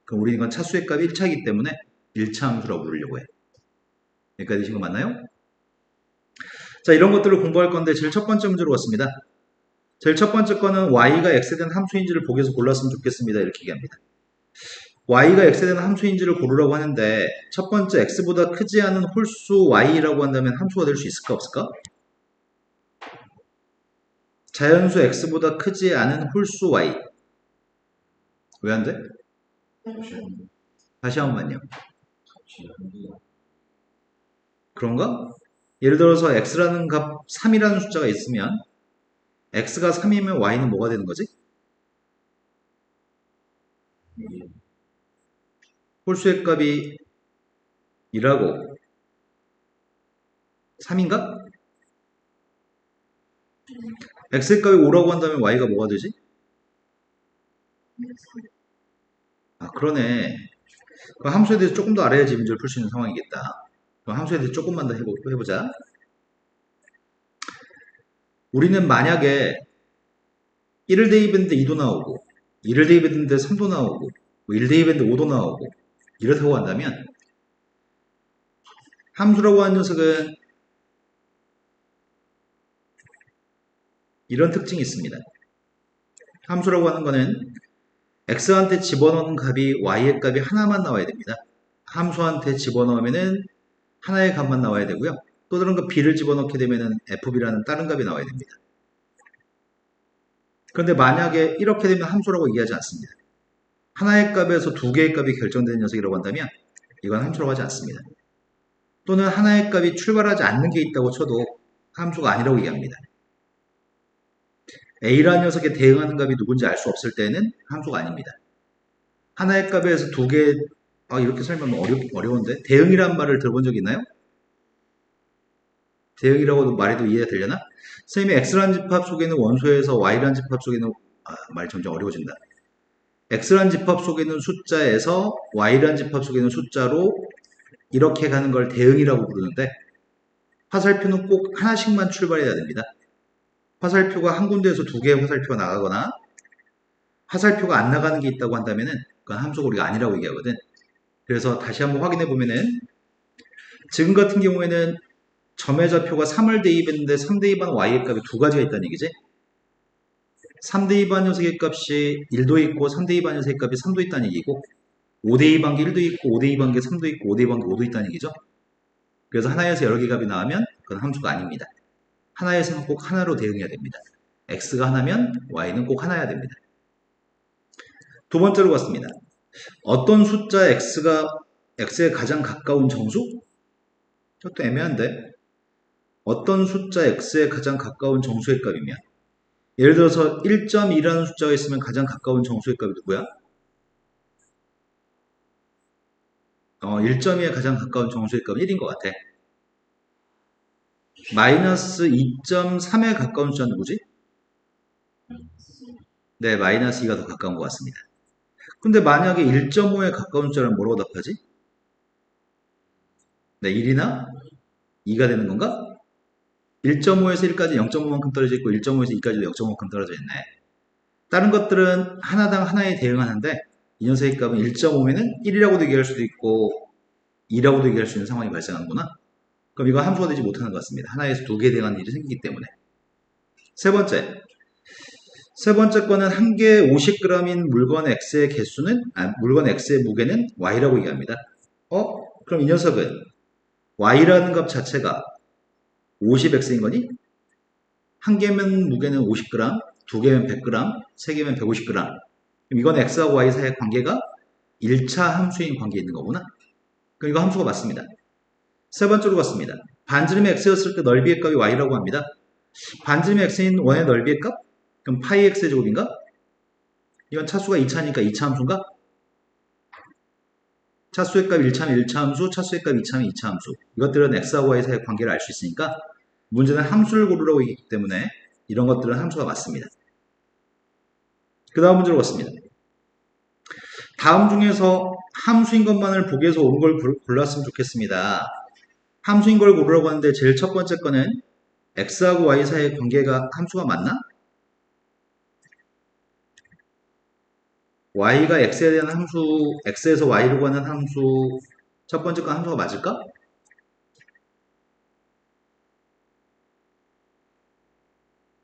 [SPEAKER 1] 그럼 우리는 이건 차수의 값이 1차이기 때문에 1차 함수라고 부르려고 해. 여기까지 되신 거 맞나요? 자, 이런 것들을 공부할 건데 제일 첫 번째 문제로 왔습니다. 제일 첫 번째 거는 y가 x에 대한 함수인지를 보기에서 골랐으면 좋겠습니다. 이렇게 얘기합니다. y가 x에 대한 함수인지를 고르라고 하는데 첫 번째 x보다 크지 않은 홀수 y라고 한다면 함수가 될 수 있을까 없을까? 자연수 x보다 크지 않은 홀수 y. 왜 안 돼? 다시 한 번만요. 그런가? 예를 들어서 x라는 값 3이라는 숫자가 있으면 x가 3이면 y는 뭐가 되는 거지? 홀수의 값이 2라고 3인가? x의 값이 5라고 한다면 y가 뭐가 되지? 아, 그러네. 그럼 함수에 대해서 조금 더 알아야지 문제를 풀 수 있는 상황이겠다. 그럼 함수에 대해서 조금만 더 해보자. 우리는 만약에 1을 대입했는데 2도 나오고 2를 대입했는데 3도 나오고 1 대입했는데 5도 나오고 이렇다고 한다면 함수라고 하는 녀석은 이런 특징이 있습니다. 함수라고 하는 거는 x한테 집어넣는 값이 y의 값이 하나만 나와야 됩니다. 함수한테 집어넣으면은 하나의 값만 나와야 되고요. 또 다른 거 b를 집어넣게 되면은 fb라는 다른 값이 나와야 됩니다. 그런데 만약에 이렇게 되면 함수라고 얘기하지 않습니다. 하나의 값에서 두 개의 값이 결정되는 녀석이라고 한다면 이건 함수라고 하지 않습니다. 또는 하나의 값이 출발하지 않는 게 있다고 쳐도 함수가 아니라고 얘기합니다. A라는 녀석에 대응하는 값이 누군지 알 수 없을 때는 함수가 아닙니다. 하나의 값에서 두 개, 이렇게 설명하면 어려운데? 대응이란 말을 들어본 적 있나요? 대응이라고 말해도 이해가 되려나? 선생님이 x라는 집합 속에는 원소에서 y라는 집합 속에는, 말이 점점 어려워진다. x라는 집합 속에 있는 숫자에서 y라는 집합 속에 있는 숫자로 이렇게 가는 걸 대응이라고 부르는데 화살표는 꼭 하나씩만 출발해야 됩니다. 화살표가 한 군데에서 두 개의 화살표가 나가거나 화살표가 안 나가는 게 있다고 한다면은 그건 함수가 우리가 아니라고 얘기하거든. 그래서 다시 한번 확인해 보면은 지금 같은 경우에는 점의 좌표가 3을 대입했는데 3 대입한 y의 값이 두 가지가 있다는 얘기지. 3 대입한 녀석의 값이 1도 있고 3 대입한 녀석의 값이 3도 있다는 얘기고 5 대입한 게 1도 있고 5 대입한 게 3도 있고 5 대입한 게 5도 있다는 얘기죠. 그래서 하나에서 여러 개 값이 나오면 그건 함수가 아닙니다. 하나에서는 꼭 하나로 대응해야 됩니다. x가 하나면 y는 꼭 하나여야 됩니다. 두 번째로 갔습니다. 어떤 숫자 x가 x에 가장 가까운 정수? 이것도 애매한데 어떤 숫자 x에 가장 가까운 정수의 값이면 예를 들어서 1.2라는 숫자가 있으면 가장 가까운 정수의 값이 누구야? 1.2에 가장 가까운 정수의 값은 1인 것 같아. 마이너스 2.3에 가까운 숫자는 누구지? 네, 마이너스 2가 더 가까운 것 같습니다. 근데 만약에 1.5에 가까운 숫자는 뭐라고 답하지? 네, 1이나 2가 되는 건가? 1.5에서 1까지 0.5만큼 떨어져 있고 1.5에서 2까지도 0.5만큼 떨어져 있네. 다른 것들은 하나당 하나에 대응하는데 이 녀석의 값은 1.5면은 1이라고도 얘기할 수도 있고 2라고도 얘기할 수 있는 상황이 발생하는구나. 그럼 이건 함수가 되지 못하는 것 같습니다. 하나에서 두 개 대응하는 일이 생기기 때문에. 세 번째 거는 한 개에 50g인 물건 X의 개수는, 물건 X의 무게는 Y라고 얘기합니다. 그럼 이 녀석은 Y라는 값 자체가 50X인 거니? 한 개면 무게는 50g, 두 개면 100g, 세 개면 150g. 그럼 이건 X하고 Y 사이의 관계가 1차 함수인 관계에 있는 거구나. 그럼 이거 함수가 맞습니다. 세 번째로 갔습니다. 반지름이 X였을 때 넓이의 값이 Y라고 합니다. 반지름이 X인 원의 넓이의 값? 그럼 파이 X의 제곱인가? 이건 차수가 2차니까 2차 함수인가? 차수의 값 1차면 1차 함수, 차수의 값 2차면 2차 함수. 이것들은 X하고 Y 사이의 관계를 알 수 있으니까 문제는 함수를 고르라고 얘기했기 때문에 이런 것들은 함수가 맞습니다. 그 다음 문제로 갔습니다. 다음 중에서 함수인 것만을 보기에서 옳은 걸 골랐으면 좋겠습니다. 함수인 걸 고르라고 하는데 제일 첫 번째 거는 X하고 Y 사이의 관계가 함수가 맞나? Y가 X에 대한 함수, X에서 Y로 가는 함수, 첫 번째 건 함수가 맞을까?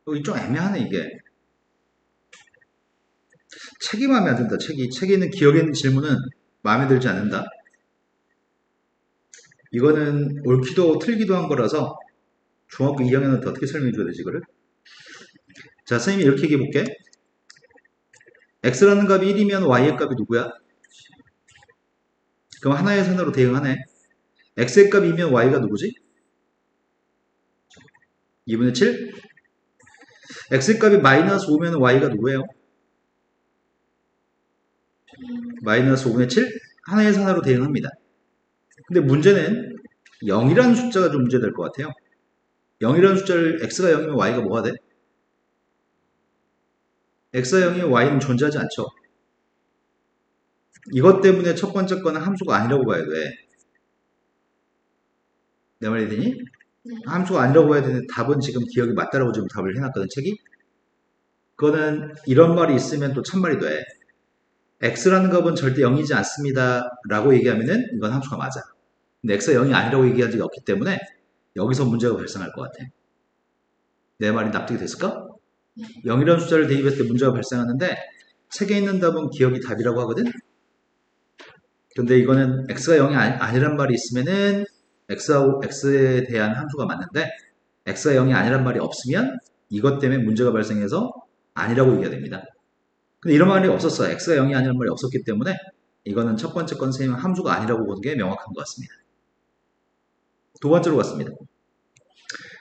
[SPEAKER 1] 여기 좀 애매하네, 이게. 책이 마음에 안 든다, 책이. 책에 있는 기억에 있는 질문은 마음에 들지 않는다. 이거는 옳기도 하고 틀리기도 한 거라서 중학교 2학년한테 어떻게 설명해 줘야 되지, 이거를? 자, 선생님이 이렇게 얘기해 볼게. X라는 값이 1이면 Y의 값이 누구야? 그럼 하나의 선으로 대응하네. X의 값 2면 Y가 누구지? 2분의 7? X의 값이 마이너스 5면 Y가 누구예요? 마이너스 5분의 7? 하나의 선으로 대응합니다. 근데 문제는 0이라는 숫자가 좀 문제될 것 같아요. 0이라는 숫자를 x가 0이면 y가 뭐가 돼? x가 0이면 y는 존재하지 않죠. 이것 때문에 첫 번째 거는 함수가 아니라고 봐야 돼. 내 말이 되니?
[SPEAKER 2] 네.
[SPEAKER 1] 함수가 아니라고 봐야 되는데 답은 지금 기억이 맞다라고 지금 답을 해놨거든, 책이. 그거는 이런 말이 있으면 또 참말이 돼. x라는 값은 절대 0이지 않습니다. 라고 얘기하면은 이건 함수가 맞아. 근데 x가 0이 아니라고 얘기한 적이 없기 때문에 여기서 문제가 발생할 것 같아. 내 말이 납득이 됐을까? 0이라는 숫자를 대입했을 때 문제가 발생하는데 책에 있는 답은 기억이 답이라고 하거든? 근데 이거는 x가 0이 아니란 말이 있으면은 x에 대한 함수가 맞는데 x가 0이 아니란 말이 없으면 이것 때문에 문제가 발생해서 아니라고 얘기가 됩니다. 근데 이런 말이 없었어. x가 0이 아니란 말이 없었기 때문에 이거는 첫 번째 건 선생님은 함수가 아니라고 보는 게 명확한 것 같습니다. 두 번째로 갔습니다.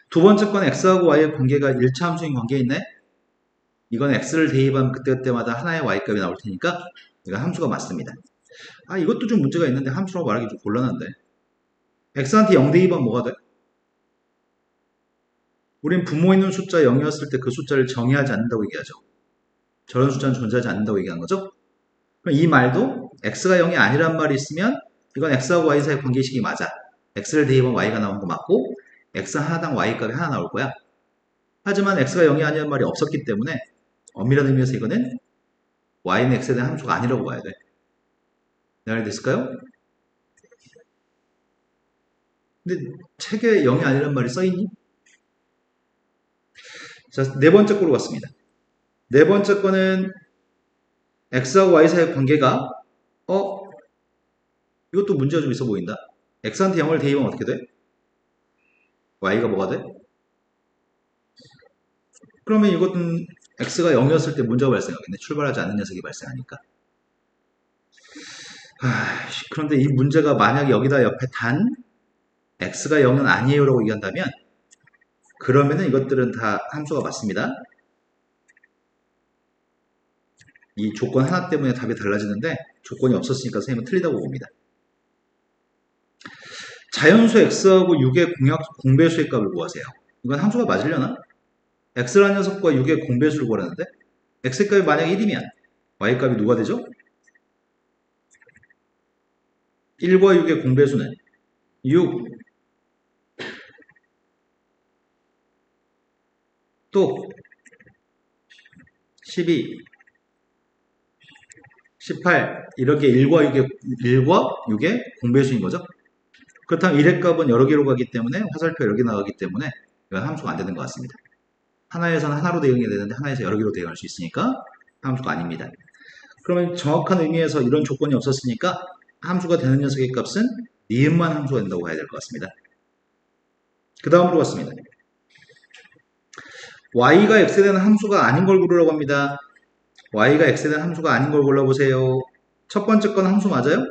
[SPEAKER 1] 두 번째 건 x하고 y의 관계가 1차 함수인 관계에 있네? 이건 x를 대입하면 그때그때마다 하나의 y값이 나올 테니까 이건 함수가 맞습니다. 아, 이것도 좀 문제가 있는데 함수라고 말하기 좀 곤란한데. x한테 0 대입하면 뭐가 돼? 우린 부모 있는 숫자 0이었을 때 그 숫자를 정의하지 않는다고 얘기하죠. 저런 숫자는 존재하지 않는다고 얘기하는 거죠. 그럼 이 말도 x가 0이 아니란 말이 있으면 이건 x하고 y 사이 관계식이 맞아. x를 대입하면 y가 나오는 거 맞고 x 하나당 y 값이 하나 나올 거야. 하지만 x가 0이 아니란 말이 없었기 때문에 엄밀한 의미에서 이거는 y는 x에 대한 함수가 아니라고 봐야 돼. 이해가 됐을까요? 근데 책에 0이 아니란 말이 써있니? 자, 네 번째 거로 갔습니다. 네 번째 거는 x하고 y 사이의 관계가 이것도 문제가 좀 있어 보인다. x한테 0을 대입하면 어떻게 돼? y가 뭐가 돼? 그러면 이것은 x가 0이었을 때 문제가 발생하겠네. 출발하지 않는 녀석이 발생하니까. 그런데 이 문제가 만약에 여기다 옆에 단 x가 0은 아니에요라고 얘기한다면 그러면은 이것들은 다 함수가 맞습니다. 이 조건 하나 때문에 답이 달라지는데 조건이 없었으니까 선생님은 틀리다고 봅니다. 자연수 x하고 6의 공배수의 값을 구하세요. 이건 함수가 맞으려나? x라는 녀석과 6의 공배수를 구하라는데 x의 값이 만약에 1이면 y 값이 누가 되죠? 1과 6의 공배수는 6, 또 12, 18 이렇게 1과 6의 공배수인 거죠. 그렇다면 1의 값은 여러 개로 가기 때문에 화살표 여러 개 나가기 때문에 이건 함수가 안 되는 것 같습니다. 하나에서는 하나로 대응해야 되는데 하나에서 여러 개로 대응할 수 있으니까 함수가 아닙니다. 그러면 정확한 의미에서 이런 조건이 없었으니까 함수가 되는 녀석의 값은 니은만 함수가 된다고 봐야 될 것 같습니다. 그 다음으로 갔습니다. y가 x에 대한 함수가 아닌 걸 고르라고 합니다. y가 x에 대한 함수가 아닌 걸 골라보세요. 첫 번째 건 함수 맞아요?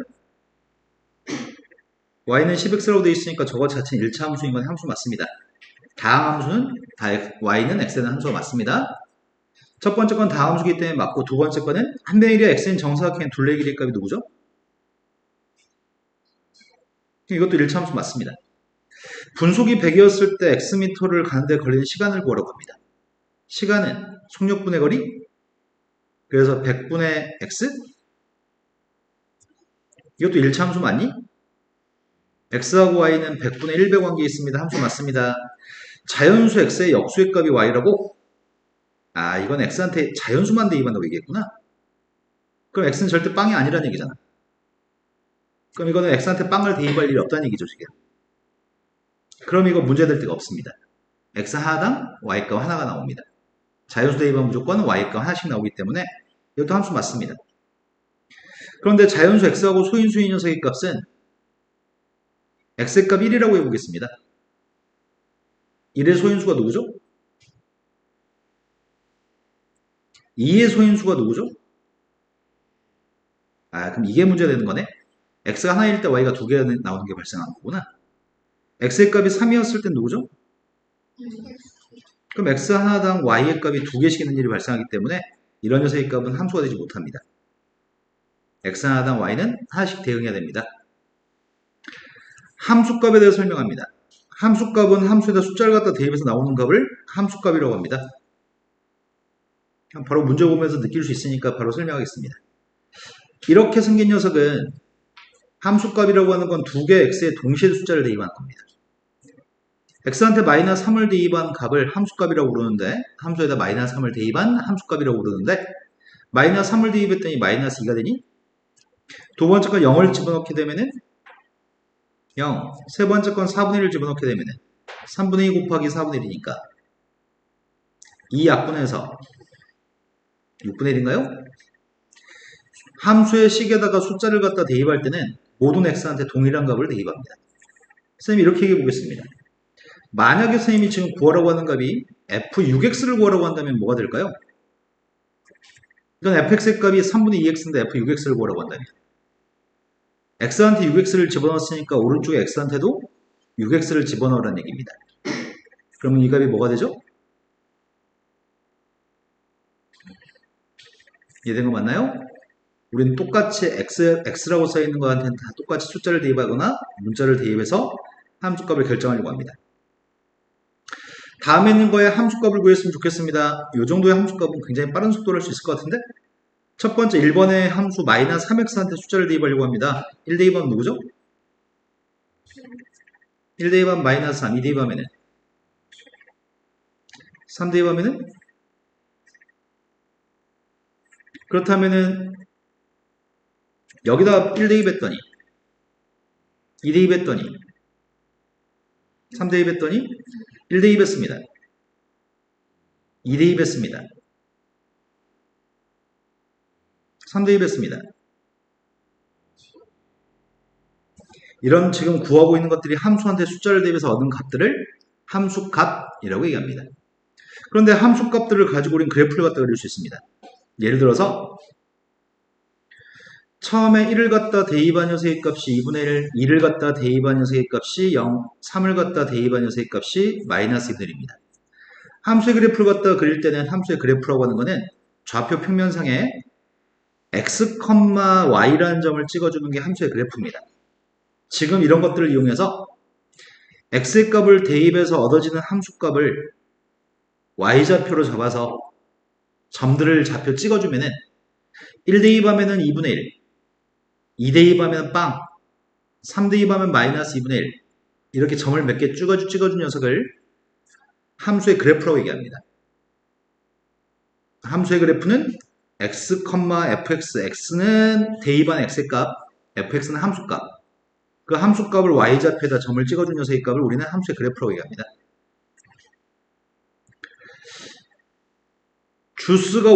[SPEAKER 1] y는 10x라고 되어 있으니까 저거 자체는 1차 함수인 건 함수 맞습니다. 다음 함수는 y는 x에 대한 함수가 맞습니다. 첫 번째 건 다음 함수기 때문에 맞고 두 번째 거는 한변의 길이와 x인 정사각형의 둘레 길이 값이 누구죠? 이것도 1차 함수 맞습니다. 분속이 100이었을 때 x미터를 가는데 걸리는 시간을 구하라고 합니다. 시간은 속력분의 거리? 그래서 100분의 x? 이것도 1차 함수 맞니? x하고 y는 100분의 1배 관계에 있습니다. 함수 맞습니다. 자연수 x의 역수의 값이 y라고? 이건 x한테 자연수만 대입한다고 얘기했구나. 그럼 x는 절대 빵이 아니라는 얘기잖아. 그럼 이거는 x한테 빵을 대입할 일이 없다는 얘기죠, 지금. 그럼 이거 문제될 데가 없습니다. x 하나당 y값 하나가 나옵니다. 자연수 대입하면 무조건 y값 하나씩 나오기 때문에 이것도 함수 맞습니다. 그런데 자연수 x하고 소인수인 녀석의 값은 x의 값 1이라고 해보겠습니다. 1의 소인수가 누구죠? 2의 소인수가 누구죠? 그럼 이게 문제가 되는 거네? x가 하나일 때 y가 두 개가 나오는 게 발생하는 거구나. x의 값이 3이었을 땐 누구죠? 그럼 x 하나당 y의 값이 두 개씩 있는 일이 발생하기 때문에 이런 녀석의 값은 함수가 되지 못합니다. x 하나당 y는 하나씩 대응해야 됩니다. 함수값에 대해서 설명합니다. 함수값은 함수에다 숫자를 갖다 대입해서 나오는 값을 함수값이라고 합니다. 바로 문제 보면서 느낄 수 있으니까 바로 설명하겠습니다. 이렇게 생긴 녀석은 함수값이라고 하는 건 두 개의 x에 동시에 숫자를 대입하는 겁니다. x한테 마이너스 3을 대입한 값을 함수값이라고 부르는데, 함수에다 마이너스 3을 대입한 함수값이라고 부르는데, 마이너스 3을 대입했더니 마이너스 2가 되니, 두 번째 건 0을 집어넣게 되면은 0, 세 번째 건 4분의 1을 집어넣게 되면은 3분의 2 곱하기 4분의 1이니까 이 약분해서 6분의 1인가요? 함수의 식에다가 숫자를 갖다 대입할 때는 모든 x한테 동일한 값을 대입합니다. 선생님이 이렇게 얘기해 보겠습니다. 만약에 선생님이 지금 구하라고 하는 값이 f6x를 구하라고 한다면 뭐가 될까요? 이건 fx의 값이 3분의 2x인데 f6x를 구하라고 한다면 x한테 6x를 집어넣었으니까 오른쪽에 x한테도 6x를 집어넣으라는 얘기입니다. 그러면 이 값이 뭐가 되죠? 이해된 거 맞나요? 우리는 똑같이 x라고 써있는 거한테는 다 똑같이 숫자를 대입하거나 문자를 대입해서 함수값을 결정하려고 합니다. 다음에 있는 거에 함수값을 구했으면 좋겠습니다. 이 정도의 함수값은 굉장히 빠른 속도로 할 수 있을 것 같은데, 첫 번째 1번의 함수 마이너스 3x한테 숫자를 대입하려고 합니다. 1 대입하면 누구죠? 1 대입하면 마이너스 3, 2 대입하면은 3 대입하면은 그렇다면은 여기다 1 대입했더니 2 대입했더니 3 대입했더니 1 대입했습니다. 2 대입했습니다. 3 대입했습니다. 이런 지금 구하고 있는 것들이 함수한테 숫자를 대입해서 얻은 값들을 함수값이라고 얘기합니다. 그런데 함수값들을 가지고 우리는 그래프를 갖다 그릴 수 있습니다. 예를 들어서 처음에 1을 갖다 대입한 녀석의 값이 2분의 1, 2를 갖다 대입한 녀석의 값이 0, 3을 갖다 대입한 녀석의 값이 마이너스 2분의 1입니다. 함수의 그래프를 갖다 그릴 때는 함수의 그래프라고 하는 것은 좌표 평면상에 x, y라는 점을 찍어주는 게 함수의 그래프입니다. 지금 이런 것들을 이용해서 x의 값을 대입해서 얻어지는 함수값을 y좌표로 잡아서 점들을 좌표 찍어주면은 1 대입하면은 2분의 1, 2 대입하면 빵, 3 대입하면 마이너스 2분의 1 이렇게 점을 몇 개 찍어준 녀석을 함수의 그래프라고 얘기합니다. 함수의 그래프는 x, fx, x는 대입한 x의 값, fx는 함수값. 그 함수값을 y좌표에다 점을 찍어준 녀석의 값을 우리는 함수의 그래프라고 얘기합니다. 주스가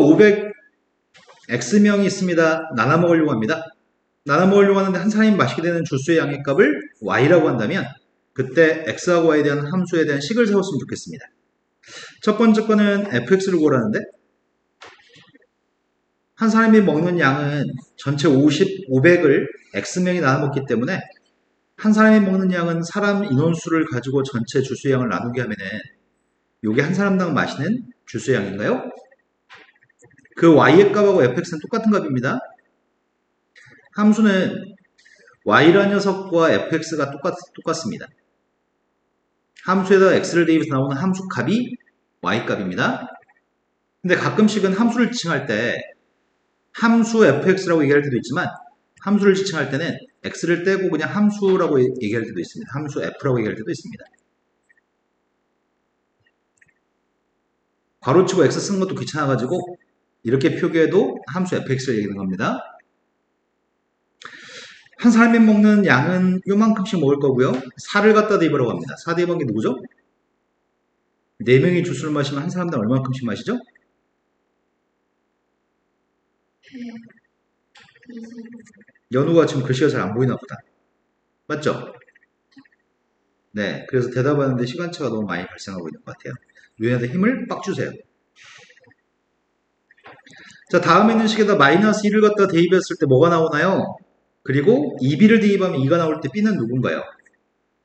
[SPEAKER 1] 500x명이 있습니다. 나눠 먹으려고 합니다. 나눠 먹으려고 하는데 한 사람이 마시게 되는 주스의 양의 값을 y라고 한다면 그때 x하고 y에 대한 함수에 대한 식을 세웠으면 좋겠습니다. 첫 번째 거는 fx를 구하라는데 한 사람이 먹는 양은 전체 500을 x명이 나눠 먹기 때문에 한 사람이 먹는 양은 사람 인원수를 가지고 전체 주스의 양을 나누게 하면은 이게 한 사람당 마시는 주스의 양인가요? 그 y의 값하고 fx는 똑같은 값입니다. 함수는 y라는 녀석과 fx가 똑같습니다. 함수에다 x를 대입해서 나오는 함수 값이 y 값입니다. 근데 가끔씩은 함수를 지칭할 때 함수 fx라고 얘기할 때도 있지만 함수를 지칭할 때는 x를 떼고 그냥 함수라고 얘기할 때도 있습니다. 함수 f라고 얘기할 때도 있습니다. 괄호치고 x 쓰는 것도 귀찮아가지고 이렇게 표기해도 함수 fx를 얘기하는 겁니다. 한 사람이 먹는 양은 요만큼씩 먹을 거고요. 4를 갖다 대입하라고 합니다. 4 대입한 게 누구죠? 4명이 주스를 마시면 한 사람당 얼마큼씩 마시죠? 연우가 지금 글씨가 잘 안 보이나 보다. 맞죠? 네, 그래서 대답하는데 시간차가 너무 많이 발생하고 있는 것 같아요. 유연한테 힘을 빡 주세요. 자, 다음에 있는 식에다 마이너스 1을 갖다 대입했을 때 뭐가 나오나요? 그리고 2b를 대입하면 2가 나올 때 b는 누군가요?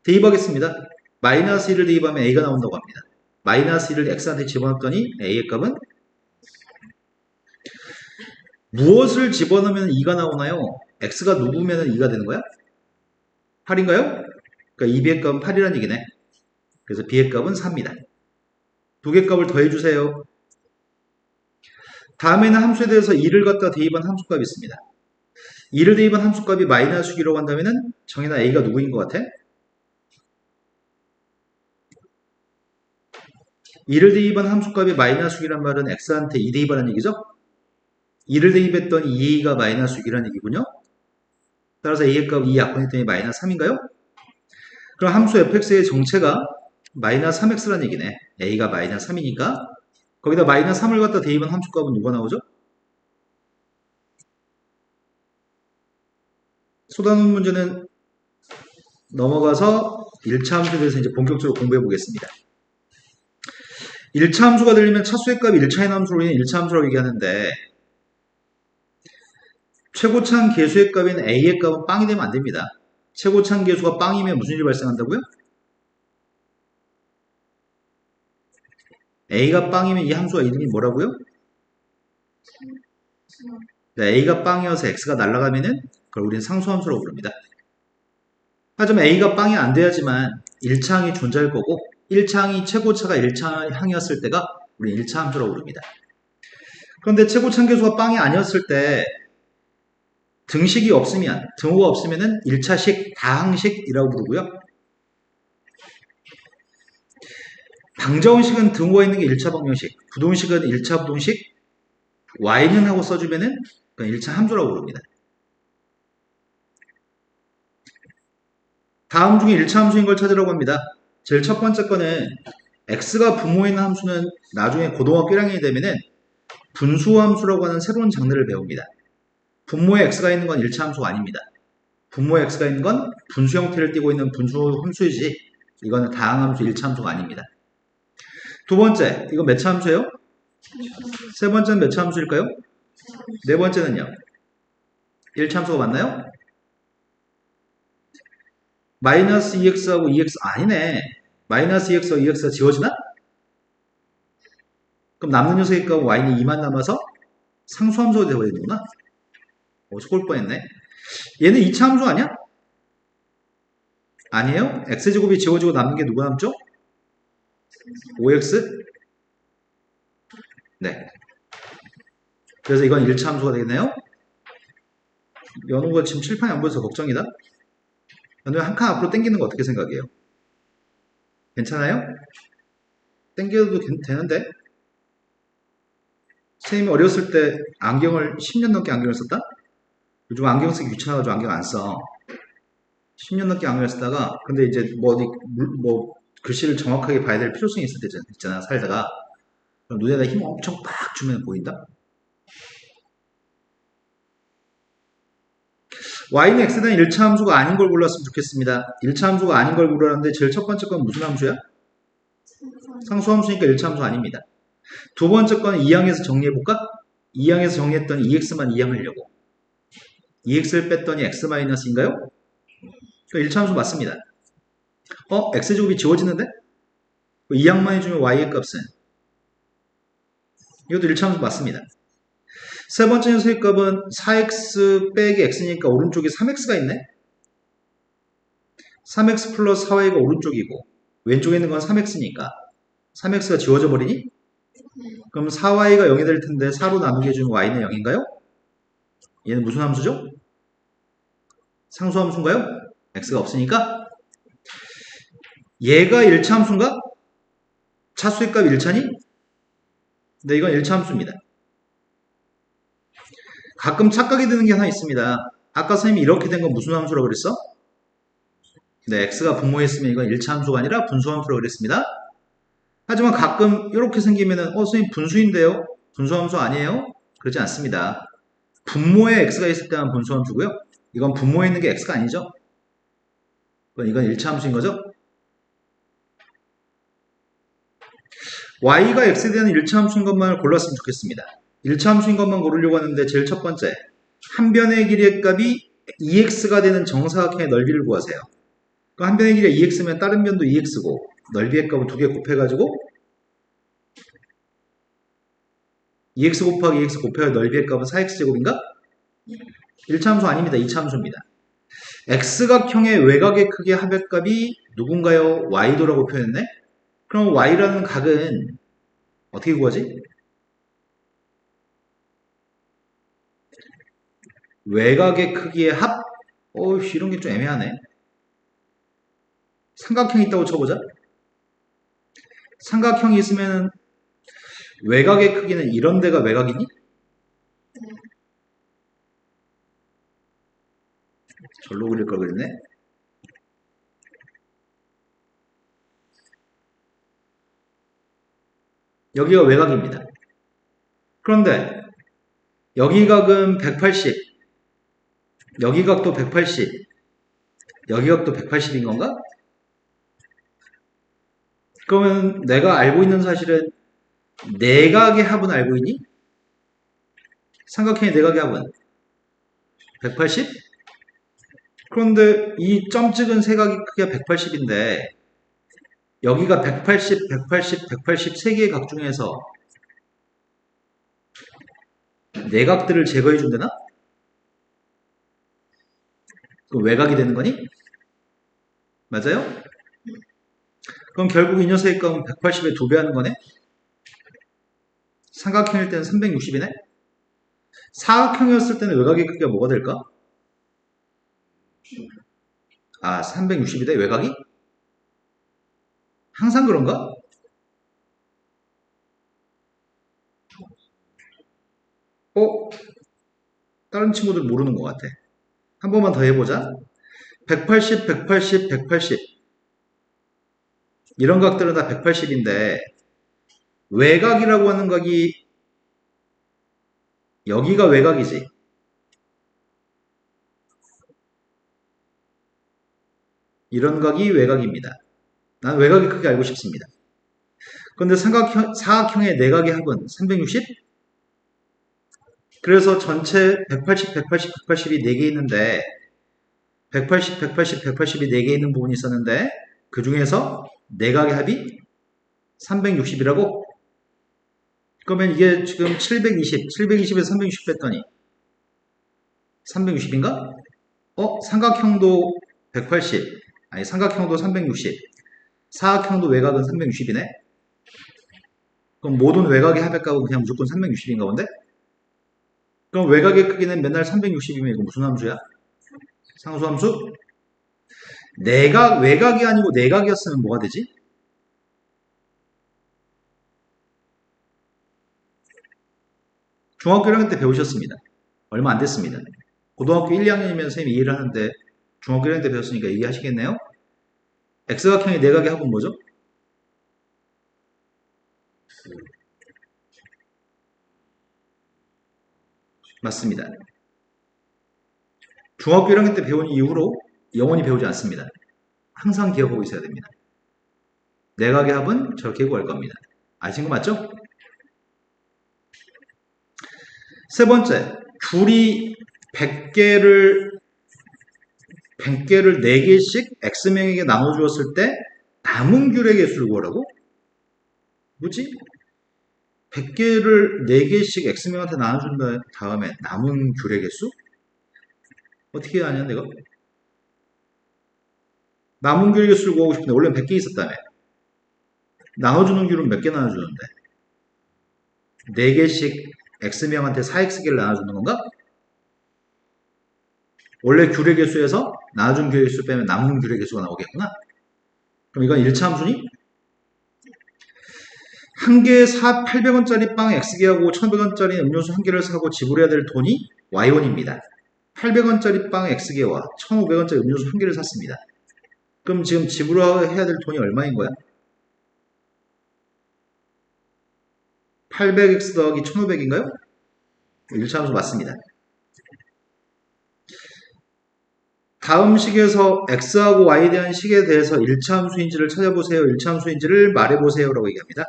[SPEAKER 1] 대입하겠습니다. 마이너스 1을 대입하면 a가 나온다고 합니다. 마이너스 1을 x한테 집어넣었더니 a의 값은 무엇을 집어넣으면 2가 나오나요? x가 누구면 2가 되는 거야? 8인가요? 그러니까 2b의 값은 8이라는 얘기네. 그래서 b의 값은 4입니다. 두 개 값을 더해주세요. 다음에는 함수에 대해서 2를 갖다 대입한 함수값이 있습니다. 2를 대입한 함수값이 마이너스 6이라고 한다면은 정의나 a가 누구인 것 같아? 2를 대입한 함수값이 마이너스 6이란 말은 x한테 2 대입하는 얘기죠? 2를 대입했더니 2a가 마이너스 6이라는 얘기군요. 따라서 a의 값 2 약분했더니 마이너스 3인가요? 그럼 함수 fx의 정체가 마이너스 3x라는 얘기네. a가 마이너스 3이니까 거기다 마이너스 3을 갖다 대입한 함수값은 누가 나오죠? 쏟아놓은 문제는 넘어가서 1차 함수에 대해서 이제 본격적으로 공부해 보겠습니다. 1차 함수가 들리면 차수의 값이 1차의 함수로 인해 1차 함수라고 얘기하는데 최고차항 계수의 값인 a의 값은 빵이 되면 안 됩니다. 최고차항 계수가 빵이면 무슨 일이 발생한다고요? a가 빵이면 이 함수가 이름이 뭐라고요? 네, a가 빵이어서 x가 날아가면은 그걸 우리는 상수함수라고 부릅니다. 하지만 a가 빵이 안 돼야지만 1차항이 존재할 거고 1차항이 최고차가 1차항이었을 때가 우리 1차 함수라고 부릅니다. 그런데 최고차항 계수가 빵이 아니었을 때 등식이 없으면, 등호가 없으면은 1차식, 다항식이라고 부르고요. 방정식은 등호가 있는 게 1차 방정식, 부동식은 1차 부동식, y는 하고 써주면은 1차 함수라고 부릅니다. 다음 중에 1차 함수인 걸 찾으라고 합니다. 제일 첫 번째 거는 x가 분모에 있는 함수는 나중에 고등학교 1학년이 되면은 분수함수라고 하는 새로운 장르를 배웁니다. 분모에 x가 있는 건 1차 함수가 아닙니다. 분모에 x가 있는 건 분수 형태를 띠고 있는 분수 함수이지 이거는 다항함수 1차 함수가 아닙니다. 두 번째, 이거 몇 차 함수예요? 세 번째는 몇 차 함수일까요? 네 번째는요? 1차 함수가 맞나요? 마이너스 2x하고 2x 아니네. 마이너스 2x하고 2x가 지워지나? 그럼 남는 녀석의 값은 y는 2만 남아서 상수함수가 되어버리는구나. 죽을 뻔했네. 얘는 2차 함수 아니야? 아니에요? x제곱이 지워지고 남는 게 누가 남죠? 5x? 네. 그래서 이건 1차 함수가 되겠네요. 연우가 지금 칠판이 안 보여서 걱정이다. 연우가 한 칸 앞으로 당기는 거 어떻게 생각해요? 괜찮아요? 당겨도 되는데? 선생님이 어렸을 때 안경을 10년 넘게 안경을 썼다? 요즘 안경 쓰기 귀찮아가지고 안경 안 써. 10년 넘게 안경을 쓰다가 근데 이제 뭐 글씨를 정확하게 봐야 될 필요성이 있을 때 있잖아 살다가 그럼 눈에다 힘 엄청 빡 주면 보인다. y는 x에 대한 1차 함수가 아닌 걸 골랐으면 좋겠습니다. 1차 함수가 아닌 걸 고르라는데 제일 첫 번째 건 무슨 함수야? 상수함수니까 1차 함수 아닙니다. 두 번째 건 2항에서 정리해볼까? 2항에서 정리했더니 2x만 2항하려고 2x를 뺐더니 x-인가요? 1차 함수 맞습니다. x제곱이 지워지는데? 2항만 해주면 y의 값은 이것도 1차 함수 맞습니다. 세 번째 녀석의 값은 4x 빼기 x니까 오른쪽에 3x가 있네? 3x 플러스 4y가 오른쪽이고 왼쪽에 있는 건 3x니까 3x가 지워져 버리니? 그럼 4y가 0이 될 텐데 4로 나누게 해주면 y는 0인가요? 얘는 무슨 함수죠? 상수함수인가요? x가 없으니까 얘가 1차 함수인가? 차수의 값 1차니? 네, 이건 1차 함수입니다. 가끔 착각이 드는 게 하나 있습니다. 아까 선생님이 이렇게 된 건 무슨 함수라고 그랬어? 네, x가 분모에 있으면 이건 1차 함수가 아니라 분수함수라고 그랬습니다. 하지만 가끔 이렇게 생기면은 선생님 분수인데요? 분수함수 아니에요? 그렇지 않습니다. 분모에 x가 있을 때만 분수함수고요. 이건 분모에 있는 게 x가 아니죠? 이건 1차 함수인 거죠? y가 x에 대한 1차 함수인 것만 골랐으면 좋겠습니다. 1차 함수인 것만 고르려고 하는데 제일 첫 번째 한 변의 길이의 값이 2x가 되는 정사각형의 넓이를 구하세요. 한 변의 길이가 2x면 다른 변도 2x고 넓이의 값을 두 개 곱해가지고 2x 곱하기 2x 곱해야 넓이의 값은 4x제곱인가? 1차 함수 아닙니다. 2차 함수입니다. X각형의 외곽의 크기의 합의값이 누군가요? Y도라고 표현했네? 그럼 Y라는 각은 어떻게 구하지? 외곽의 크기의 합? 어이씨, 이런 게 좀 애매하네. 삼각형이 있다고 쳐보자. 삼각형이 있으면 외곽의 크기는 이런 데가 외곽이니? 절로 그릴 걸 그랬네. 여기가 외곽입니다. 그런데 여기 각은 180, 여기 각도 180, 여기 각도 180인 건가? 그러면 내가 알고 있는 사실은 내각의 합은 알고 있니? 삼각형의 내각의 합은 180? 그런데 이 점 찍은 세각의 크기가 180인데 여기가 180, 180, 180 세 개의 각 중에서 내각들을 제거해 준다나? 그럼 외곽이 되는 거니? 맞아요? 그럼 결국 이 녀석의 값은 180에 2배 하는 거네? 삼각형일 때는 360이네? 사각형이었을 때는 외곽의 크기가 뭐가 될까? 아, 360이다? 외곽이? 항상 그런가? 어? 다른 친구들 모르는 것 같아. 한 번만 더 해보자. 180, 180, 180. 이런 각들은 다 180인데 외곽이라고 하는 각이 여기가 외곽이지. 이런 각이 외곽입니다. 난 외곽이 크게 알고 싶습니다. 그런데 사각형의 내각의 합은 360? 그래서 전체 180, 180, 180이 4개 있는데 180, 180, 180이 4개 있는 부분이 있었는데 그 중에서 내각의 합이 360이라고? 그러면 이게 지금 720, 720에서 360 뺐더니 360인가? 삼각형도 180, 아니 삼각형도 360, 사각형도 외곽은 360이네? 그럼 모든 외곽의 합의값은 그냥 무조건 360인가 본데? 그럼 외곽의 크기는 맨날 360이면 이거 무슨 함수야? 상수함수? 외곽이 아니고 내각이었으면 뭐가 되지? 중학교 1학년 때 배우셨습니다. 얼마 안 됐습니다. 고등학교 1, 2학년이면 선생님이 이해를 하는데 중학교 1학년 때 배웠으니까 이해하시겠네요? X각형의 내각의 합은 뭐죠? 맞습니다. 중학교 1학년 때 배운 이후로 영원히 배우지 않습니다. 항상 기억하고 있어야 됩니다. 내각의 합은 저렇게 구할 겁니다. 아신 거 맞죠? 세 번째, 귤이 100개를 4개씩 X명에게 나눠주었을 때 남은 귤의 개수를 구하라고? 뭐지? 100개를 4개씩 X명한테 나눠준 다음에 남은 귤의 개수? 어떻게 하냐 내가? 남은 귤의 개수를 구하고 싶은데 원래 100개 있었다며. 나눠주는 귤은 몇 개 나눠주는데? 4개씩 X명한테 4X개를 나눠주는 건가? 원래 귤의 개수에서 나눠준 귤의 개수 빼면 남은 귤의 개수가 나오겠구나. 그럼 이건 1차 함수니? 한 개에 800원짜리 빵 X개하고 1100원짜리 음료수 한 개를 사고 지불해야 될 돈이 Y원입니다. 800원짜리 빵 X개와 1500원짜리 음료수 한 개를 샀습니다. 그럼 지금 지불해야 될 돈이 얼마인 거야? 800X 더하기 1500인가요? 1차 함수 맞습니다. 다음 식에서 X하고 Y에 대한 식에 대해서 1차 함수인지를 찾아보세요. 1차 함수인지를 말해보세요. 라고 얘기합니다.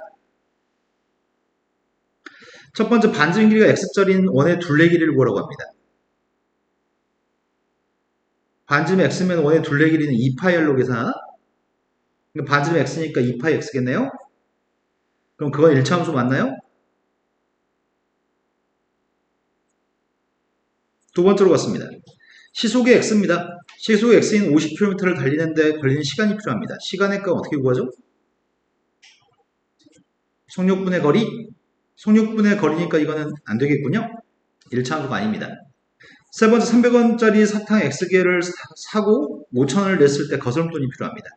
[SPEAKER 1] 첫 번째 반지름 길이가 X짜리인 원의 둘레 길이를 구하라고 합니다. 반지름 X면 원의 둘레 길이는 2파이R로 계산하나? 반지름 X니까 2파이 X겠네요? 그럼 그건 1차 함수 맞나요? 두 번째로 갔습니다. 시속이 X입니다. 시속 x인 50km를 달리는데 걸리는 시간이 필요합니다. 시간의 값 어떻게 구하죠? 속력분의 거리? 속력분의 거리니까 이거는 안 되겠군요. 1차 함수가 아닙니다. 세 번째 300원짜리 사탕 X개를 사고 5,000원을 냈을 때 거스름돈이 필요합니다.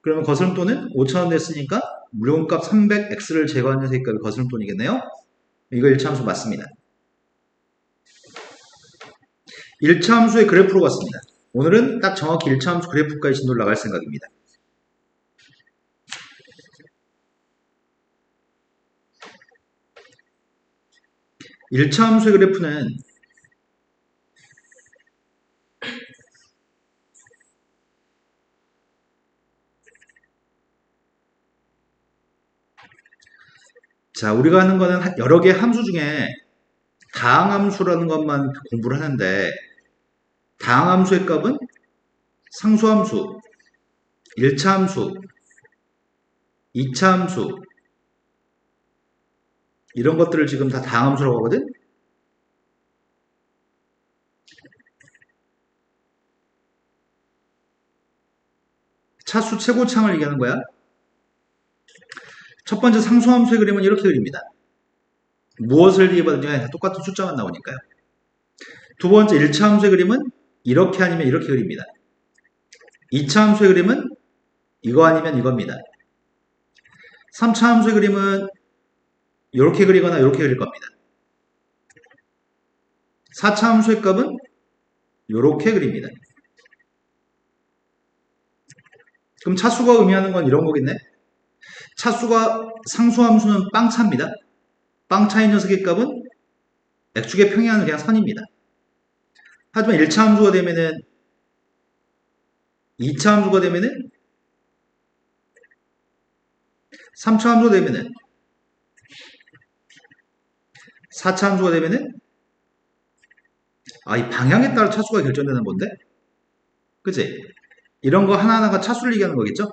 [SPEAKER 1] 그러면 거스름돈은 5,000원 냈으니까 물건값 300X를 제거하는 녀석이 거스름돈이겠네요. 이거 1차 함수 맞습니다. 1차 함수의 그래프로 갔습니다. 오늘은 딱 정확히 1차 함수 그래프까지 진도를 나갈 생각입니다. 일 차 함수의 그래프는 자, 우리가 하는 거는 여러 개의 함수 중에 다항함수라는 것만 공부를 하는데 다항함수의 값은 상수함수, 1차 함수, 2차 함수 이런 것들을 지금 다 다항함수라고 하거든? 차수 최고창을 얘기하는 거야. 첫 번째 상수함수의 그림은 이렇게 그립니다. 무엇을 대입하든지 다 똑같은 숫자만 나오니까요. 두 번째 1차 함수의 그림은 이렇게 아니면 이렇게 그립니다. 2차 함수의 그림은 이거 아니면 이겁니다. 3차 함수의 그림은 이렇게 그리거나 이렇게 그릴 겁니다. 4차 함수의 값은 이렇게 그립니다. 그럼 차수가 의미하는 건 이런 거겠네. 차수가 상수함수는 빵차입니다. 빵차인 녀석의 값은 x축의 평행하는 그냥 선입니다. 하지만 1차 함수가 되면은 2차 함수가 되면은 3차 함수가 되면은 4차 함수가 되면은 이 방향에 따라 차수가 결정되는 건데? 그치? 이런 거 하나하나가 차수를 얘기하는 거겠죠?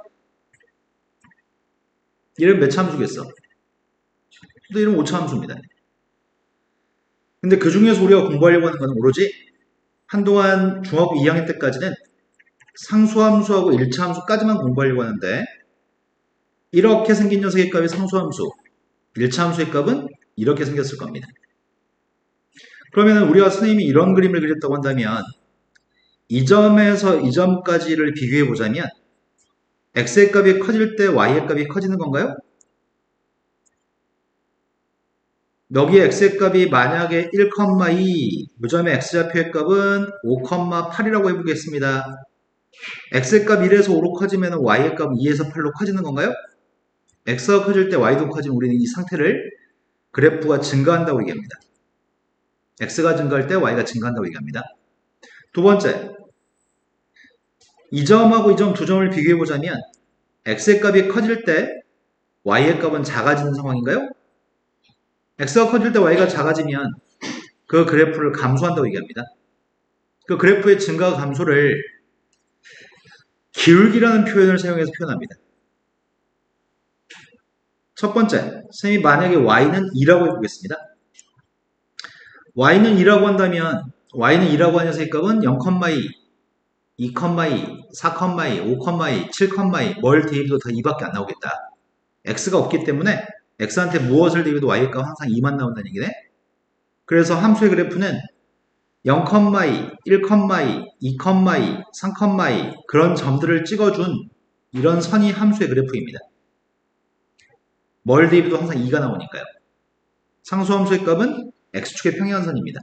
[SPEAKER 1] 이런 몇 차 함수겠어? 또 이런 5차 함수입니다. 근데 그 중에서 우리가 공부하려고 하는 거는 오로지 한동안 중학교 2학년 때까지는 상수함수하고 1차 함수까지만 공부하려고 하는데 이렇게 생긴 녀석의 값이 상수함수, 1차 함수의 값은 이렇게 생겼을 겁니다. 그러면 우리가 선생님이 이런 그림을 그렸다고 한다면 이 점에서 이 점까지를 비교해 보자면 x의 값이 커질 때 y의 값이 커지는 건가요? 여기에 x의 값이 만약에 1,2, 이 점의 x좌표의 값은 5,8이라고 해보겠습니다. x의 값 1에서 5로 커지면 y의 값 2에서 8로 커지는 건가요? x가 커질 때 y도 커지면 우리는 이 상태를 그래프가 증가한다고 얘기합니다. x가 증가할 때 y가 증가한다고 얘기합니다. 두 번째, 이 점하고 이 점 두 점을 비교해 보자면 x의 값이 커질 때 y의 값은 작아지는 상황인가요? x가 커질 때 y가 작아지면 그 그래프를 감소한다고 얘기합니다. 그 그래프의 증가 감소를 기울기라는 표현을 사용해서 표현합니다. 첫 번째, 선생님이 만약에 y는 2라고 해보겠습니다. y는 2라고 한다면 y는 2라고 하는 녀석의 값은 0,2, 2,2, 4,2, 5,2, 7,2 뭘 대입해도 다 2밖에 안 나오겠다. x가 없기 때문에 x한테 무엇을 대입해도 y의 값은 항상 2만 나온다는 얘기네. 그래서 함수의 그래프는 0,2, 1,2, 2,2, 3,2 그런 점들을 찍어준 이런 선이 함수의 그래프입니다. 뭘 대입해도 항상 2가 나오니까요. 상수함수의 값은 x축의 평행선입니다.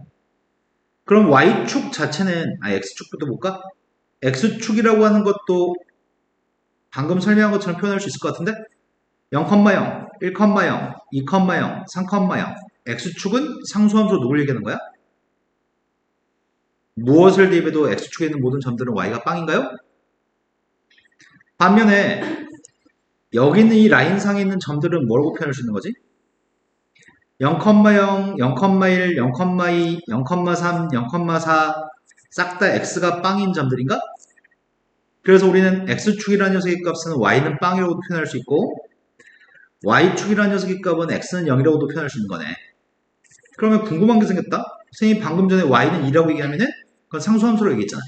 [SPEAKER 1] 그럼 y축 자체는 x축부터 볼까? x축이라고 하는 것도 방금 설명한 것처럼 표현할 수 있을 것 같은데 0,0, 1,0, 2,0, 3,0 x축은 상수함수로 누굴 얘기하는 거야? 무엇을 대입해도 x축에 있는 모든 점들은 y가 빵인가요? 반면에 여기 있는 이 라인상에 있는 점들은 뭐라고 표현할 수 있는 거지? 0,0, 0,1, 0,2, 0,3, 0,4 싹 다 x가 빵인 점들인가? 그래서 우리는 x축이라는 녀석의 값은 y는 빵이라고도 표현할 수 있고 y축이라는 녀석의 값은 x는 0이라고도 표현할 수 있는 거네. 그러면 궁금한 게 생겼다. 선생님이 방금 전에 y는 2라고 얘기하면은 그건 상수함수라고 얘기했잖아.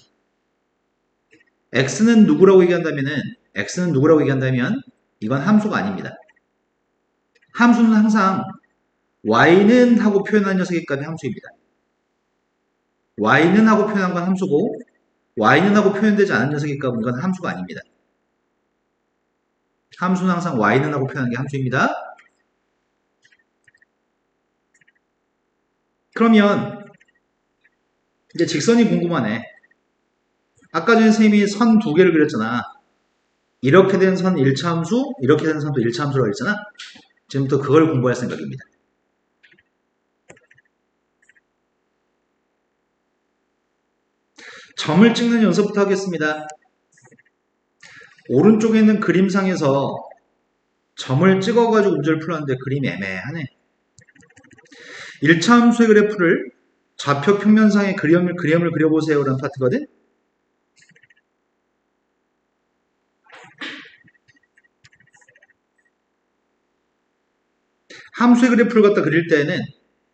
[SPEAKER 1] x는 누구라고 얘기한다면 이건 함수가 아닙니다. 함수는 항상 y는 하고 표현한 녀석의 값이 함수입니다. y는 하고 표현한 건 함수고 y는 하고 표현되지 않은 녀석의 값은 이건 함수가 아닙니다. 함수는 항상 y는 하고 표현한 게 함수입니다. 그러면 이제 직선이 궁금하네. 아까 전에 선생님이 선 두 개를 그렸잖아. 이렇게 된 선 1차 함수, 이렇게 된 선도 1차 함수라고 했잖아. 지금부터 그걸 공부할 생각입니다. 점을 찍는 연습부터 하겠습니다. 오른쪽에 있는 그림상에서 점을 찍어가지고 문제를 풀었는데 그림이 애매하네. 1차 함수의 그래프를 좌표 평면상의 그림을 그려보세요 라는 파트거든. 함수의 그래프를 갖다 그릴 때에는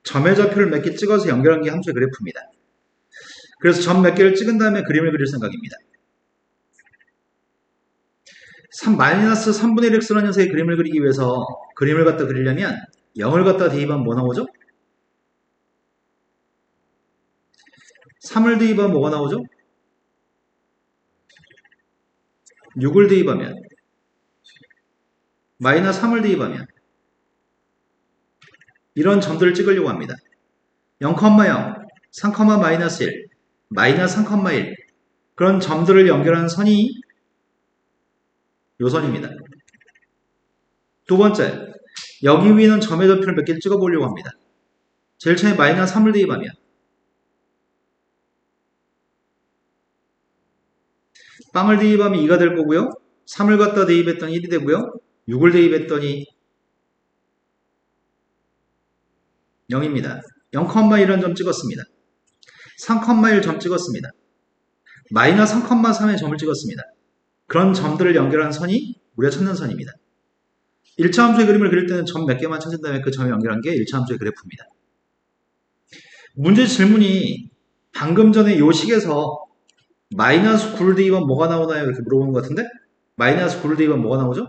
[SPEAKER 1] 점의 좌표를 몇 개 찍어서 연결한 게 함수의 그래프입니다. 그래서 점 몇 개를 찍은 다음에 그림을 그릴 생각입니다. 마이너스 3분의 1x라는 녀석의 그림을 그리기 위해서 그림을 갖다 그리려면 0을 갖다 대입하면 뭐 나오죠? 3을 대입하면 뭐가 나오죠? 6을 대입하면 마이너스 3을 대입하면 이런 점들을 찍으려고 합니다. 0,0, 3, 마이너스 1, 마이너스 3,1 그런 점들을 연결하는 선이 요 선입니다. 두 번째, 여기 위에는 점의 좌표를 몇 개 찍어보려고 합니다. 제일 처음에 마이너스 3을 대입하면 빵을 대입하면 2가 될 거고요. 3을 갖다 대입했더니 1이 되고요. 6을 대입했더니 0입니다. 0,1은 점 찍었습니다. 3,1 점 찍었습니다. 마이너스 3,3의 점을 찍었습니다. 그런 점들을 연결하는 선이 우리가 찾는 선입니다. 1차 함수의 그림을 그릴 때는 점 몇 개만 찾은 다음에 그 점에 연결한 게 1차 함수의 그래프입니다. 문제 질문이 방금 전에 이 식에서 마이너스 9를 대입하면 뭐가 나오나요? 이렇게 물어보는 것 같은데 마이너스 9를 대입하면 뭐가 나오죠?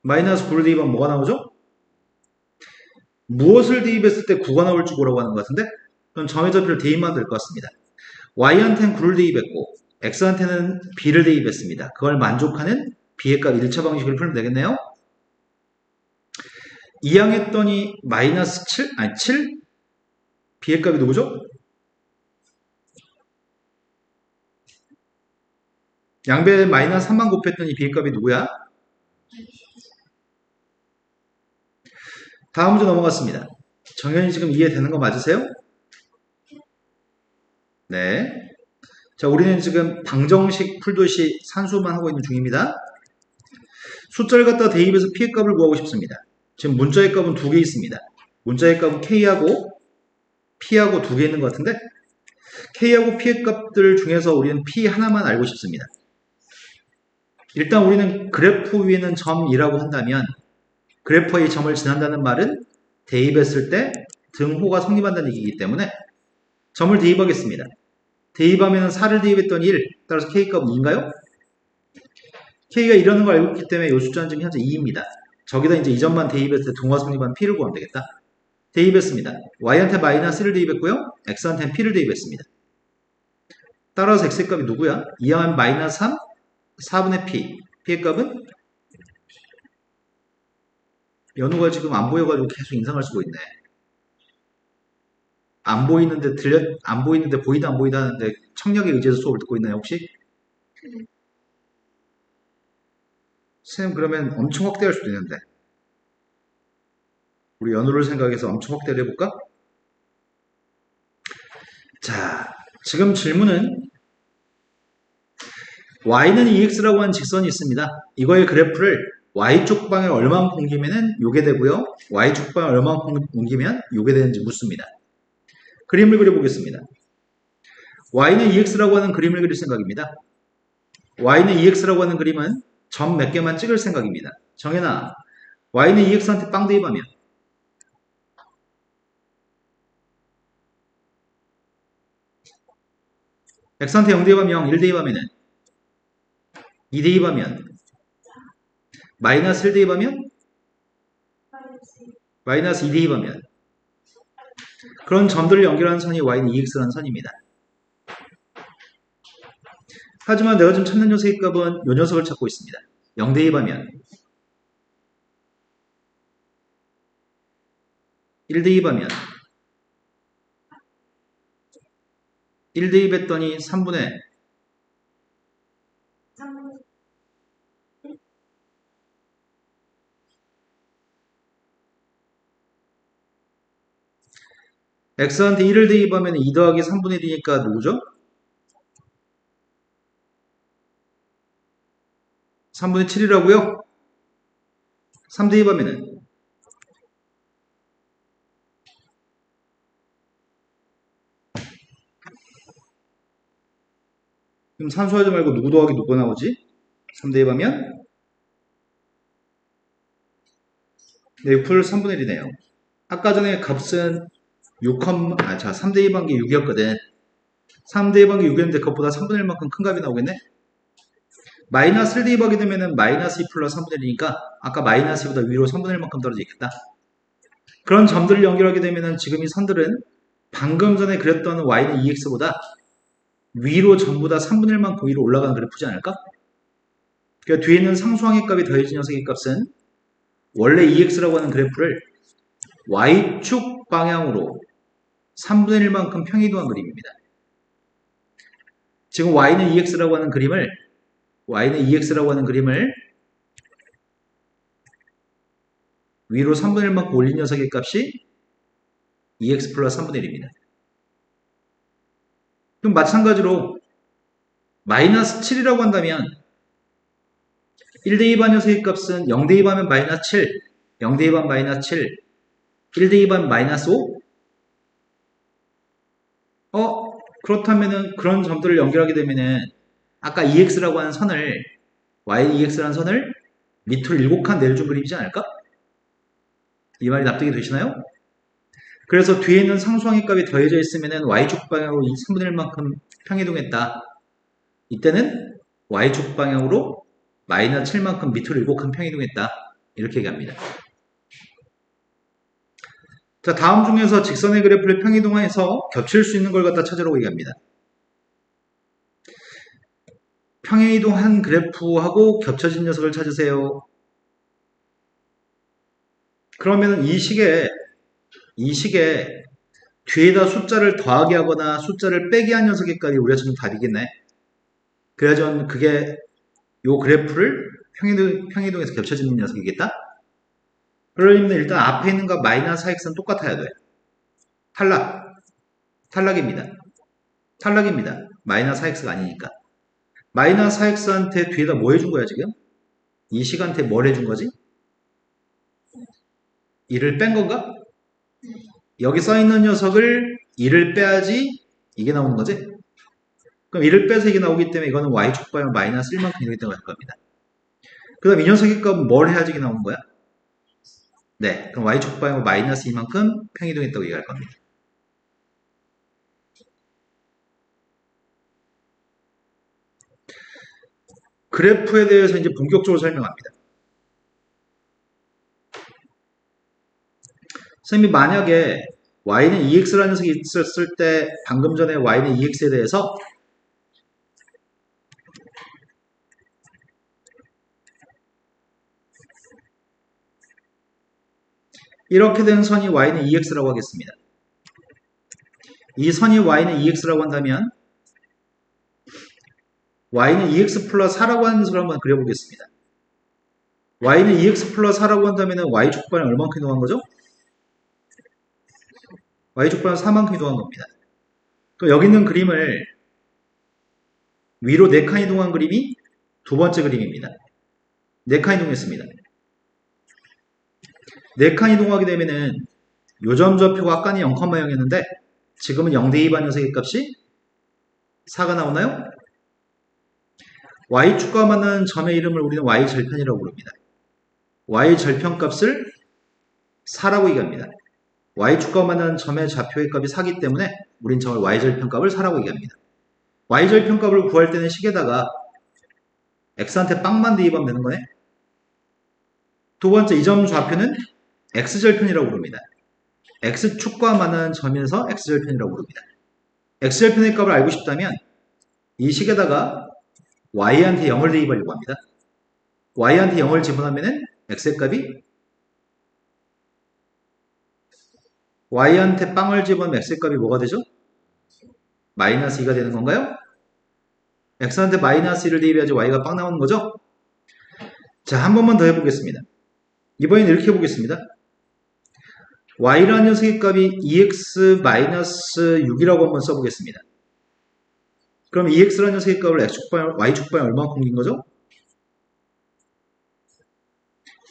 [SPEAKER 1] 마이너스 9를 대입하면 뭐가 나오죠? 무엇을 대입했을 때 9가 나올지 보라고 하는 것 같은데 그럼 점의 좌표를 대입만 될 것 같습니다. y한테는 9를 대입했고 x한테는 b를 대입했습니다. 그걸 만족하는 b의 값 1차 방식을 풀면 되겠네요. 2항 했더니 마이너스 7? b의 값이 누구죠? 양배에 마이너스 3만 곱했더니 b의 값이 누구야? 다음 문제 넘어갔습니다. 정현이 지금 이해되는 거 맞으세요? 네. 자, 우리는 지금 방정식 풀도시 산수만 하고 있는 중입니다. 숫자를 갖다 대입해서 p의 값을 구하고 싶습니다. 지금 문자의 값은 두 개 있습니다. 문자의 값은 k하고 p하고 두 개 있는 것 같은데 k하고 p의 값들 중에서 우리는 p 하나만 알고 싶습니다. 일단 우리는 그래프 위에는 점이라고 한다면 그래프의 점을 지난다는 말은 대입했을 때 등호가 성립한다는 얘기이기 때문에 점을 대입하겠습니다. 대입하면 4를 대입했더니 1, 따라서 k값은 2인가요? k가 이러는 걸 알고 있기 때문에 이 숫자는 지금 현재 2입니다. 저기다 이제 이 점만 대입했을 때 등호가 성립한 p를 구하면 되겠다. 대입했습니다. y한테 마이너스 1을 대입했고요. x한테는 p를 대입했습니다. 따라서 x의 값이 누구야? 2하면 마이너스 3, 4분의 p. p의 값은? 연우가 지금 안 보여가지고 계속 인상을 쓰고 있네. 안 보이는데 보이다 안 보이다 하는데 청력에 의지해서 수업을 듣고 있나요 혹시? 선생님 그러면 엄청 확대할 수도 있는데 우리 연우를 생각해서 엄청 확대를 해볼까? 자, 지금 질문은 y는 2x라고 하는 직선이 있습니다. 이거의 그래프를 y쪽 방에 얼마만큼 옮기면 요게 되고요. y쪽 방에 얼마만큼 옮기면 요게 되는지 묻습니다. 그림을 그려보겠습니다. y는 2x라고 하는 그림을 그릴 생각입니다. y는 2x라고 하는 그림은 점 몇 개만 찍을 생각입니다. 정현아, y는 2x한테 빵 대입하면 x한테 0 대입하면 0, 1 대입하면은 2 대입하면 마이너스 1 대입하면 마이너스 2 대입하면 그런 점들을 연결하는 선이 y는 2x라는 선입니다. 하지만 내가 지금 찾는 녀석의 값은 이 녀석을 찾고 있습니다. 0 대입하면 1 대입하면 1 대입했더니 3분의
[SPEAKER 2] 3,
[SPEAKER 1] x한테 1을 대입하면 2 더하기 3분의 1이니까 누구죠? 3분의 7이라고요? 3 대입하면은 그럼 산수하지 말고 누구 더하기 누가 나오지? 3 대입하면 네, 6 플러스 3분의 1이네요. 아까 전에 값은 3 대입한 게 6이었거든. 3 대입한 게 6이었는데 그것보다 3분의 1만큼 큰 값이 나오겠네? 마이너스 1 대입하게 되면은 마이너스 2 플러스 3분의 1이니까 아까 마이너스 2보다 위로 3분의 1만큼 떨어져 있겠다. 그런 점들을 연결하게 되면은 지금 이 선들은 방금 전에 그렸던 y는 2x보다 위로 전부 다 3분의 1만큼 위로 올라가는 그래프지 않을까? 그러니까 뒤에 있는 상수항의 값이 더해진 녀석의 값은 원래 2x라고 하는 그래프를 y축 방향으로 3분의 1만큼 평이동한 그림입니다. 지금 y는 2x라고 하는 그림을 위로 3분의 1만큼 올린 녀석의 값이 2x 플러스 3분의 1입니다. 그럼 마찬가지로 마이너스 7이라고 한다면 1 대입한 녀석의 값은 0 대입하면 마이너스 7, 0 대입하면 마이너스 7, 1 대입하면 마이너스 5? 그렇다면은 그런 점들을 연결하게 되면은 아까 2x라고 하는 선을 y2x라는 선을 밑으로 7칸 내려준 그림이지 않을까? 이 말이 납득이 되시나요? 그래서 뒤에 있는 상수항의 값이 더해져 있으면은 y축 방향으로 3분의 1만큼 평이동했다. 이때는 y축 방향으로 마이너스 7만큼 밑으로 7칸 평이동했다. 이렇게 얘기합니다. 자, 다음 중에서 직선의 그래프를 평이동해서 겹칠 수 있는 걸 갖다 찾으라고 얘기합니다. 평행이동한 그래프하고 겹쳐진 녀석을 찾으세요. 그러면 이 식에 뒤에다 숫자를 더하게 하거나 숫자를 빼게 한 녀석의 값이 우리가 지금 답이겠네. 그래야지 그게 요 그래프를 평행이동해서 겹쳐지는 녀석이겠다. 그러려면 일단 앞에 있는 값 마이너스 4x는 똑같아야 돼. 탈락입니다. 마이너스 4x가 아니니까. 마이너스 4x한테 뒤에다 뭐 해준 거야 지금? 이 식한테 뭘 해준 거지? 1을 뺀 건가? 여기 써있는 녀석을 1을 빼야지 이게 나오는 거지? 그럼 1을 빼서 이게 나오기 때문에 이거는 y축 방향 마이너스 1만큼 이동했다고 할 겁니다. 그 다음 이 녀석의 값은 뭘 해야지 이게 나오는 거야? 네, 그럼 y축 방향 마이너스 2만큼 평이동했다고 얘기할 겁니다. 그래프에 대해서 이제 본격적으로 설명합니다. 선생님이 만약에 y는 2x라는 녀석이 있었을 때 방금 전에 y는 2x에 대해서 이렇게 된 선이 y는 2x라고 하겠습니다. 이 선이 y는 2x라고 한다면 y는 2x 플러스 4라고 하는 녀석을 한번 그려보겠습니다. y는 2x 플러스 4라고 한다면 y축 방향 얼마만큼 이동한 거죠? y축 방향 4만큼 이동한 겁니다. 그럼 여기 있는 그림을 위로 4칸 이동한 그림이 두 번째 그림입니다. 4칸 이동했습니다. 4칸 이동하게 되면은 요점 좌표가 아까는 0,0이었는데 지금은 0 대입한 녀석의 값이 4가 나오나요? y축과 만나는 점의 이름을 우리는 y절편이라고 부릅니다. y절편 값을 4라고 얘기합니다. y축과 만나는 점의 좌표의 값이 4기 때문에 우린 저걸 y절편 값을 4라고 얘기합니다. y절편값을 구할 때는 식에다가 x한테 빵만 대입하면 되는 거네. 두 번째, 이 점 좌표는 x절편이라고 부릅니다. x축과 만나는 점에서 x절편이라고 부릅니다. x절편의 값을 알고 싶다면 이 식에다가 y한테 0을 대입하려고 합니다. y한테 0을 집어넣으면 x의 값이 y한테 빵을 집어넣으면 x의 값이 뭐가 되죠? 마이너스 2가 되는 건가요? x한테 마이너스 1을 대입해야지 y가 빵 나오는 거죠? 자, 한 번만 더 해보겠습니다. 이번엔 이렇게 해보겠습니다. y라는 녀석의 값이 2x-6이라고 한번 써보겠습니다. 그럼 2x라는 녀석의 값을 y축방에 얼마만큼 옮긴 거죠?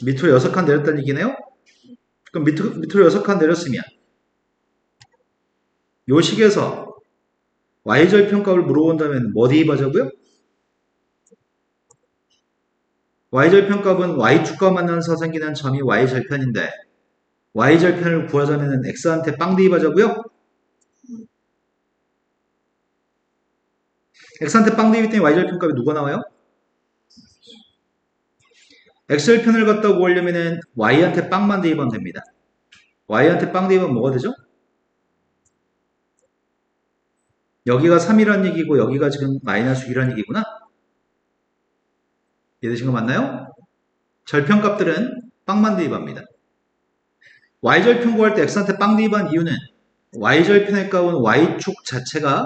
[SPEAKER 1] 밑으로 6칸 내렸다는 얘기네요? 그럼 밑으로 6칸 내렸으면 요 식에서 y절편값을 물어본다면 뭐 대입하자고요? y절편값은 y축과 만나서 생기는 점이 y절편인데 y절편을 구하자면 x한테 빵 대입하자고요? x한테 빵 대입 때문에 y절편값이 누가 나와요? x절편을 갖다 구하려면 y한테 빵만 대입하면 됩니다. y한테 빵 대입하면 뭐가 되죠? 여기가 3이라는 얘기고 여기가 지금 마이너스 6이라는 얘기구나. 이해되신 거 맞나요? 절편값들은 빵만 대입합니다. y절편 구할 때 x한테 빵 대입한 이유는 y절편의 값은 y축 자체가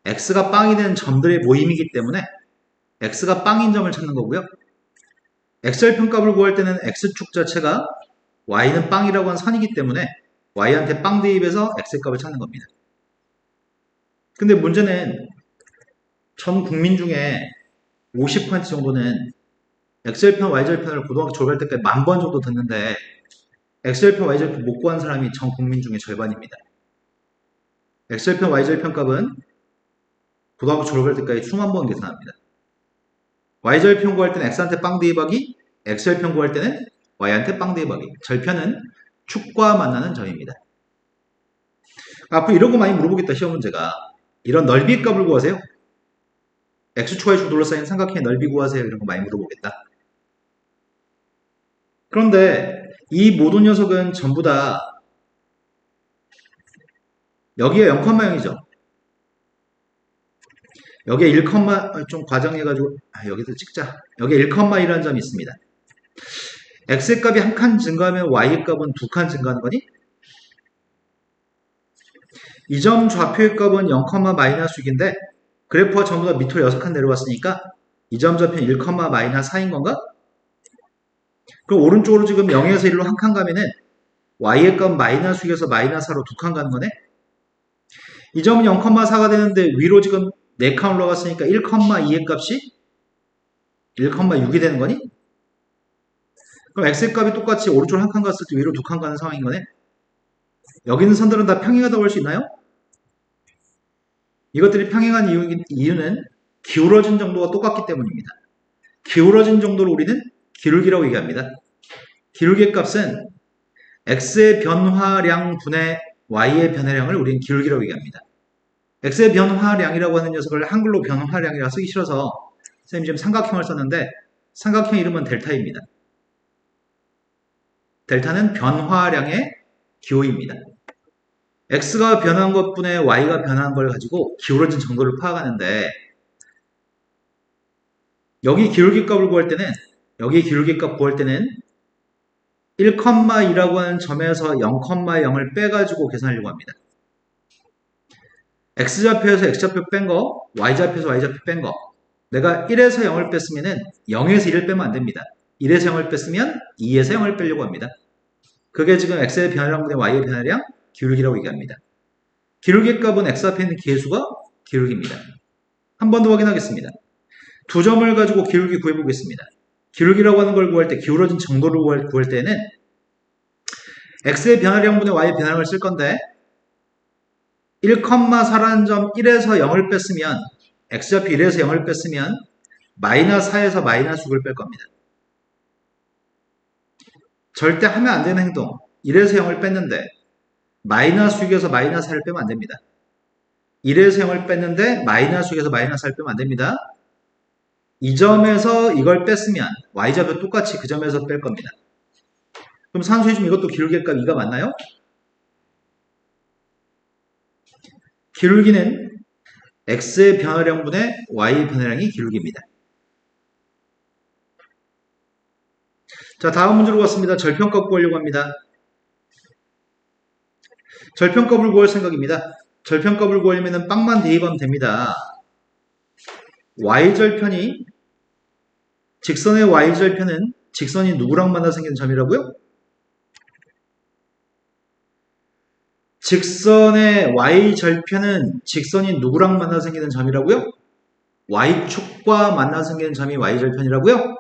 [SPEAKER 1] x가 빵이 되는 점들의 모임이기 때문에 x가 빵인 점을 찾는 거고요. x절편 값을 구할 때는 x축 자체가 y는 빵이라고 한 선이기 때문에 y한테 빵 대입해서 x의 값을 찾는 겁니다. 근데 문제는 전 국민 중에 50% 정도는 x절편, y절편을 고등학교 졸업할 때까지 10,000번 정도 듣는데 x절편, y절편 못 구한 사람이 전 국민 중에 절반입니다. x절편, y절편 값은 고등학교 졸업할 때까지 수만 번 계산합니다. y절편 구할 때는 x한테 빵 대입하기, x절편 구할 때는 y한테 빵 대입하기. 절편은 축과 만나는 점입니다. 앞으로 이런 거 많이 물어보겠다, 시험 문제가. 이런 넓이 값을 구하세요. x축과 y축 둘러싸인 삼각형의 넓이 구하세요. 이런 거 많이 물어보겠다. 그런데 이 모든 녀석은 전부 다 여기에 0,0이죠. 여기에 1, 좀 과장해가지고 여기서 찍자. 여기에 1,1라는 점이 있습니다. x의 값이 한 칸 증가하면 y의 값은 2칸 증가하는 거니? 이 점 좌표의 값은 0,-6인데 그래프가 전부 다 밑으로 6칸 내려왔으니까 이 점 좌표는 1,-4인 건가? 그럼 오른쪽으로 지금 0에서 1로 한 칸 가면은 y의 값 -6에서 -4로 2칸 가는 거네? 이 점은 0,4가 되는데 위로 지금 4칸 올라갔으니까 1,2의 값이 1,6이 되는 거니? 그럼 x의 값이 똑같이 오른쪽으로 한 칸 갔을 때 위로 2칸 가는 상황인 거네? 여기 있는 선들은 다 평행하다고 할 수 있나요? 이것들이 평행한 이유는 기울어진 정도가 똑같기 때문입니다. 기울어진 정도를 우리는 기울기라고 얘기합니다. 기울기의 값은 x의 변화량 분의 y의 변화량을 우리는 기울기라고 얘기합니다. x의 변화량이라고 하는 녀석을 한글로 변화량이라 쓰기 싫어서 선생님 지금 삼각형을 썼는데 삼각형 이름은 델타입니다. 델타는 변화량의 기호입니다. x가 변한 것분에 y가 변한 걸 가지고 기울어진 정도를 파악하는데 여기 기울기 값을 구할 때는 여기 기울기 값 구할 때는 1,2라고 하는 점에서 0,0을 빼가지고 계산하려고 합니다. x좌표에서 x좌표 뺀 거, y좌표에서 y좌표 뺀 거. 내가 1에서 0을 뺐으면 0에서 1을 빼면 안 됩니다. 1에서 0을 뺐으면 2에서 0을 빼려고 합니다. 그게 지금 x의 변화량분의 y의 변화량, 기울기라고 얘기합니다. 기울기 값은 x 앞에 있는 계수가 기울기입니다. 한 번 더 확인하겠습니다. 두 점을 가지고 기울기 구해보겠습니다. 기울기라고 하는 걸 구할 때, 기울어진 정도를 구할 때는 x의 변화량분의 y의 변화량을 쓸 건데 1,4라는 점 1에서 0을 뺐으면 x좌표 1에서 0을 뺐으면 -4에서 -6을 뺄 겁니다. 절대 하면 안 되는 행동. 1에서 0을 뺐는데 -6에서 -4를 빼면 안 됩니다. 1에서 0을 뺐는데 마이너스 6에서 마이너스 1 빼면 안 됩니다. 이 점에서 이걸 뺐으면 y좌표 똑같이 그 점에서 뺄 겁니다. 그럼 산수의 중 이것도 기울기 값 2가 맞나요? 기울기는 x의 변화량분의 y의 변화량이 기울기입니다. 자, 다음 문제로 갔습니다. 절편값 구하려고 합니다. 절편값을 구할 생각입니다. 절편값을 구하려면 빵만 대입하면 됩니다. y절편이 직선의 y절편은 직선이 누구랑 만나 생기는 점이라고요? 직선의 y절편은 직선이 누구랑 만나 생기는 점이라고요? y축과 만나 생기는 점이 y절편이라고요?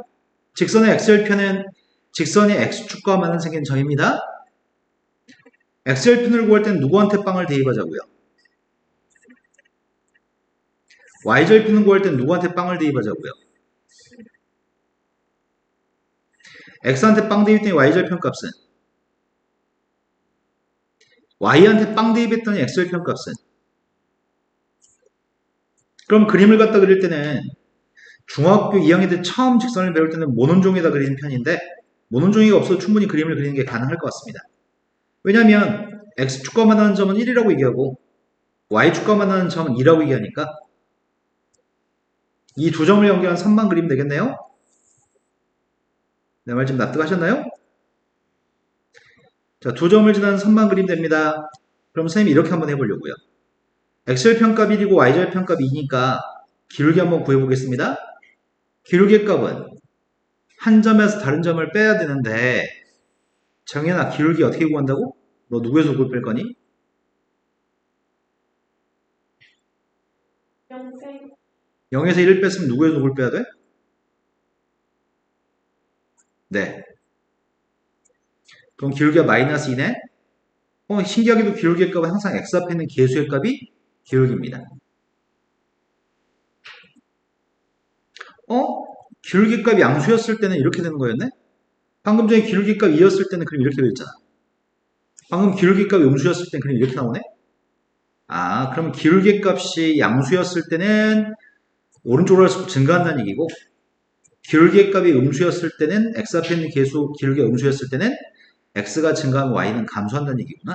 [SPEAKER 1] 직선의 x절편은 직선이 x축과 만나 생기는 점입니다. x절편을 구할 때는 누구한테 빵을 대입하자고요? y절편을 구할 때는 누구한테 빵을 대입하자고요? x한테 빵 대입했더니 y절편 값은 y한테 빵 대입했더니 x절편 값은 그럼 그림을 갖다 그릴 때는 중학교 2학년 때 처음 직선을 배울 때는 모논종이다 그리는 편인데 모논종이가 없어도 충분히 그림을 그리는 게 가능할 것 같습니다. 왜냐하면 x축과 만나는 점은 1이라고 얘기하고 y축과 만나는 점은 2라고 얘기하니까 이 두 점을 연결한 선만 그리면 되겠네요. 내 말 좀 납득하셨나요? 자, 두 점을 지나는 선만 그리면 됩니다. 그럼 선생님이 이렇게 한번 해보려고요. x절편값 1이고 y절편값 2니까 기울기 한번 구해보겠습니다. 기울기 값은 한 점에서 다른 점을 빼야 되는데 정연아, 기울기 어떻게 구한다고? 너 누구에서 누굴 뺄 거니?
[SPEAKER 2] 영생
[SPEAKER 1] 0에서 1을 뺐으면 누구에서 누굴 빼야 돼? 네. 그럼 기울기가 마이너스 2네? 신기하게도 기울기의 값은 항상 x 앞에 있는 계수의 값이 기울기입니다. 기울기 값이 양수였을 때는 이렇게 되는 거였네? 방금 전에 기울기 값 2였을 때는 그림 이렇게 되어있잖아. 방금 기울기 값이 음수였을 때는 그림 이렇게 나오네? 아, 그럼 기울기 값이 양수였을 때는 오른쪽으로 할수록 증가한다는 얘기고 기울기 값이 음수였을 때는 x 앞에 있는 계수 기울기가 음수였을 때는 x가 증가하면 y는 감소한다는 얘기구나.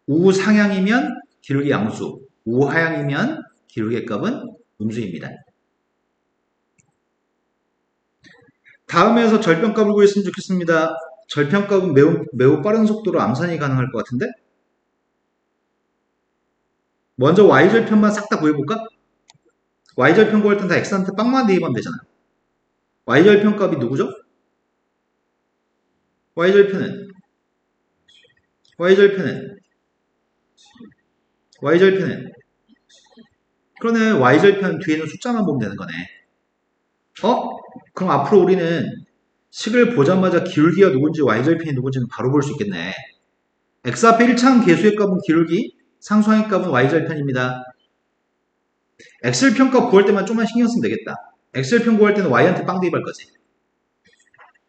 [SPEAKER 1] 우상향이면 기울기 양수, 우하향이면 기울기 값은 음수입니다. 다음에서 절편값을 구했으면 좋겠습니다. 절편값은 매우 빠른 속도로 암산이 가능할 것 같은데? 먼저 y절편만 싹 다 구해볼까? y절편 구할 땐 다 x한테 빵만 대입하면 되잖아. y절편 값이 누구죠? y절편은 그러네. y절편 뒤에 있는 숫자만 보면 되는 거네. 그럼 앞으로 우리는 식을 보자마자 기울기가 누군지 y절편이 누군지는 바로 볼 수 있겠네. x 앞에 1차항 계수의 값은 기울기, 상수항의 값은 y절편입니다. x절편 값 구할 때만 좀만 신경 쓰면 되겠다. x절편 구할 때는 y한테 빵 대입할 거지.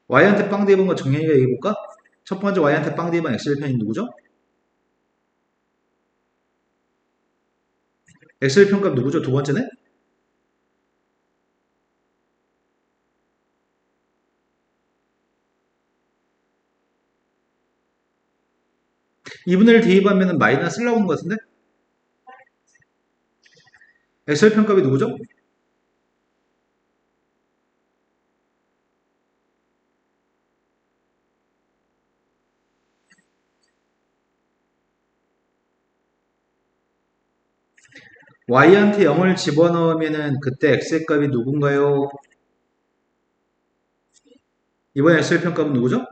[SPEAKER 1] y한테 빵 대입한 거 정연이가 얘기해볼까? 첫 번째 y한테 빵 대입한 x절편이 누구죠? x절편 값 누구죠? 두 번째는? 2분의 1 대입하면 마이너스 1 나오는 것 같은데? x절편 값이 누구죠? y한테 0을 집어넣으면 그때 x의 값이 누군가요? 이번에 x절편 값은 누구죠?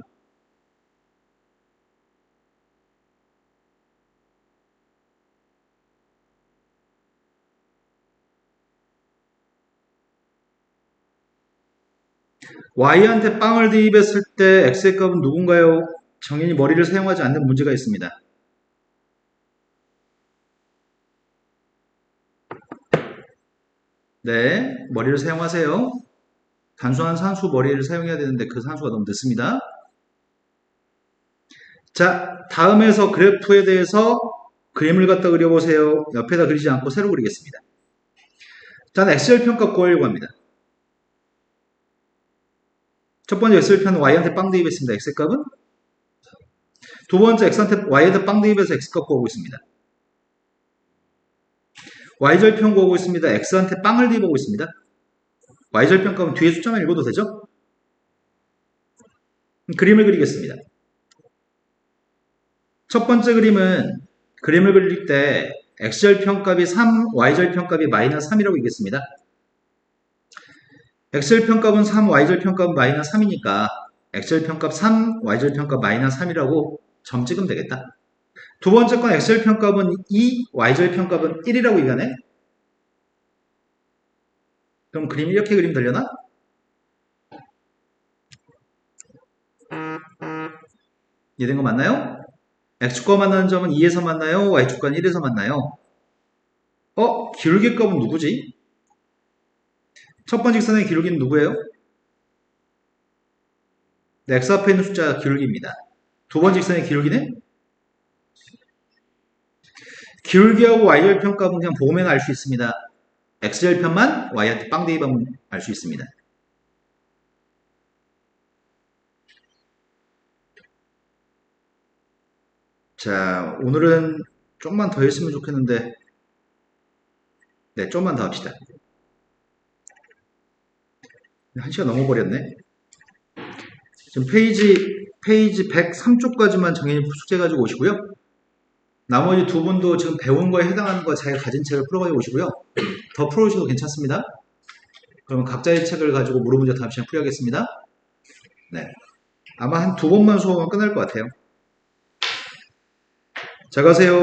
[SPEAKER 1] y한테 빵을 대입했을 때 x의 값은 누군가요? 정연이 머리를 사용하지 않는 문제가 있습니다. 네, 머리를 사용하세요. 단순한 산수 머리를 사용해야 되는데 그 산수가 너무 늦습니다. 자, 다음에서 그래프에 대해서 그림을 갖다 그려보세요. 옆에다 그리지 않고 새로 그리겠습니다. 저는 x절편값 구하려고 합니다. 첫 번째 x절편 y한테 빵 대입했습니다. x값은? 두 번째 x한테 y한테 빵 대입해서 x값 구하고 있습니다. y절편 구하고 있습니다. x한테 빵을 대입하고 있습니다. y절편값은 뒤에 숫자만 읽어도 되죠? 그림을 그리겠습니다. 첫 번째 그림은 그림을 그릴 때 x절편값이 3, y절편값이 마이너스 3이라고 읽겠습니다. x절편값은 3, y절편값은 마이너스 3이니까 x절편값 3, y절편값 마이너스 3이라고 점 찍으면 되겠다. 두 번째 건 x절편값은 2, y절편값은 1이라고 얘기하네? 그럼 그림이 이렇게 그리면 되려나? 이해된 거 맞나요? x축과 만나는 점은 2에서 만나요? y축과는 1에서 만나요? 기울기 값은 누구지? 첫 번째 직선의 기울기는 누구예요? 네, x 앞에 있는 숫자 기울기입니다. 두 번째 직선의 기울기는? 기울기하고 y절편 값은 그냥 보면 알 수 있습니다. x절편만 y한테 빵 대입하면 알 수 있습니다. 자, 오늘은 좀만 더 했으면 좋겠는데, 네, 좀만 더 합시다. 1시간 넘어버렸네. 지금 페이지 103쪽까지만 정현이 숙제 가지고 오시고요. 나머지 두 분도 지금 배운 거에 해당하는 거 자기가 가진 책을 풀어가지고 오시고요. 더 풀어오셔도 괜찮습니다. 그러면 각자의 책을 가지고 물어문제 다음 시간 풀이하겠습니다. 네. 아마 한 두 번만 수업하면 끝날 것 같아요. 잘 가세요.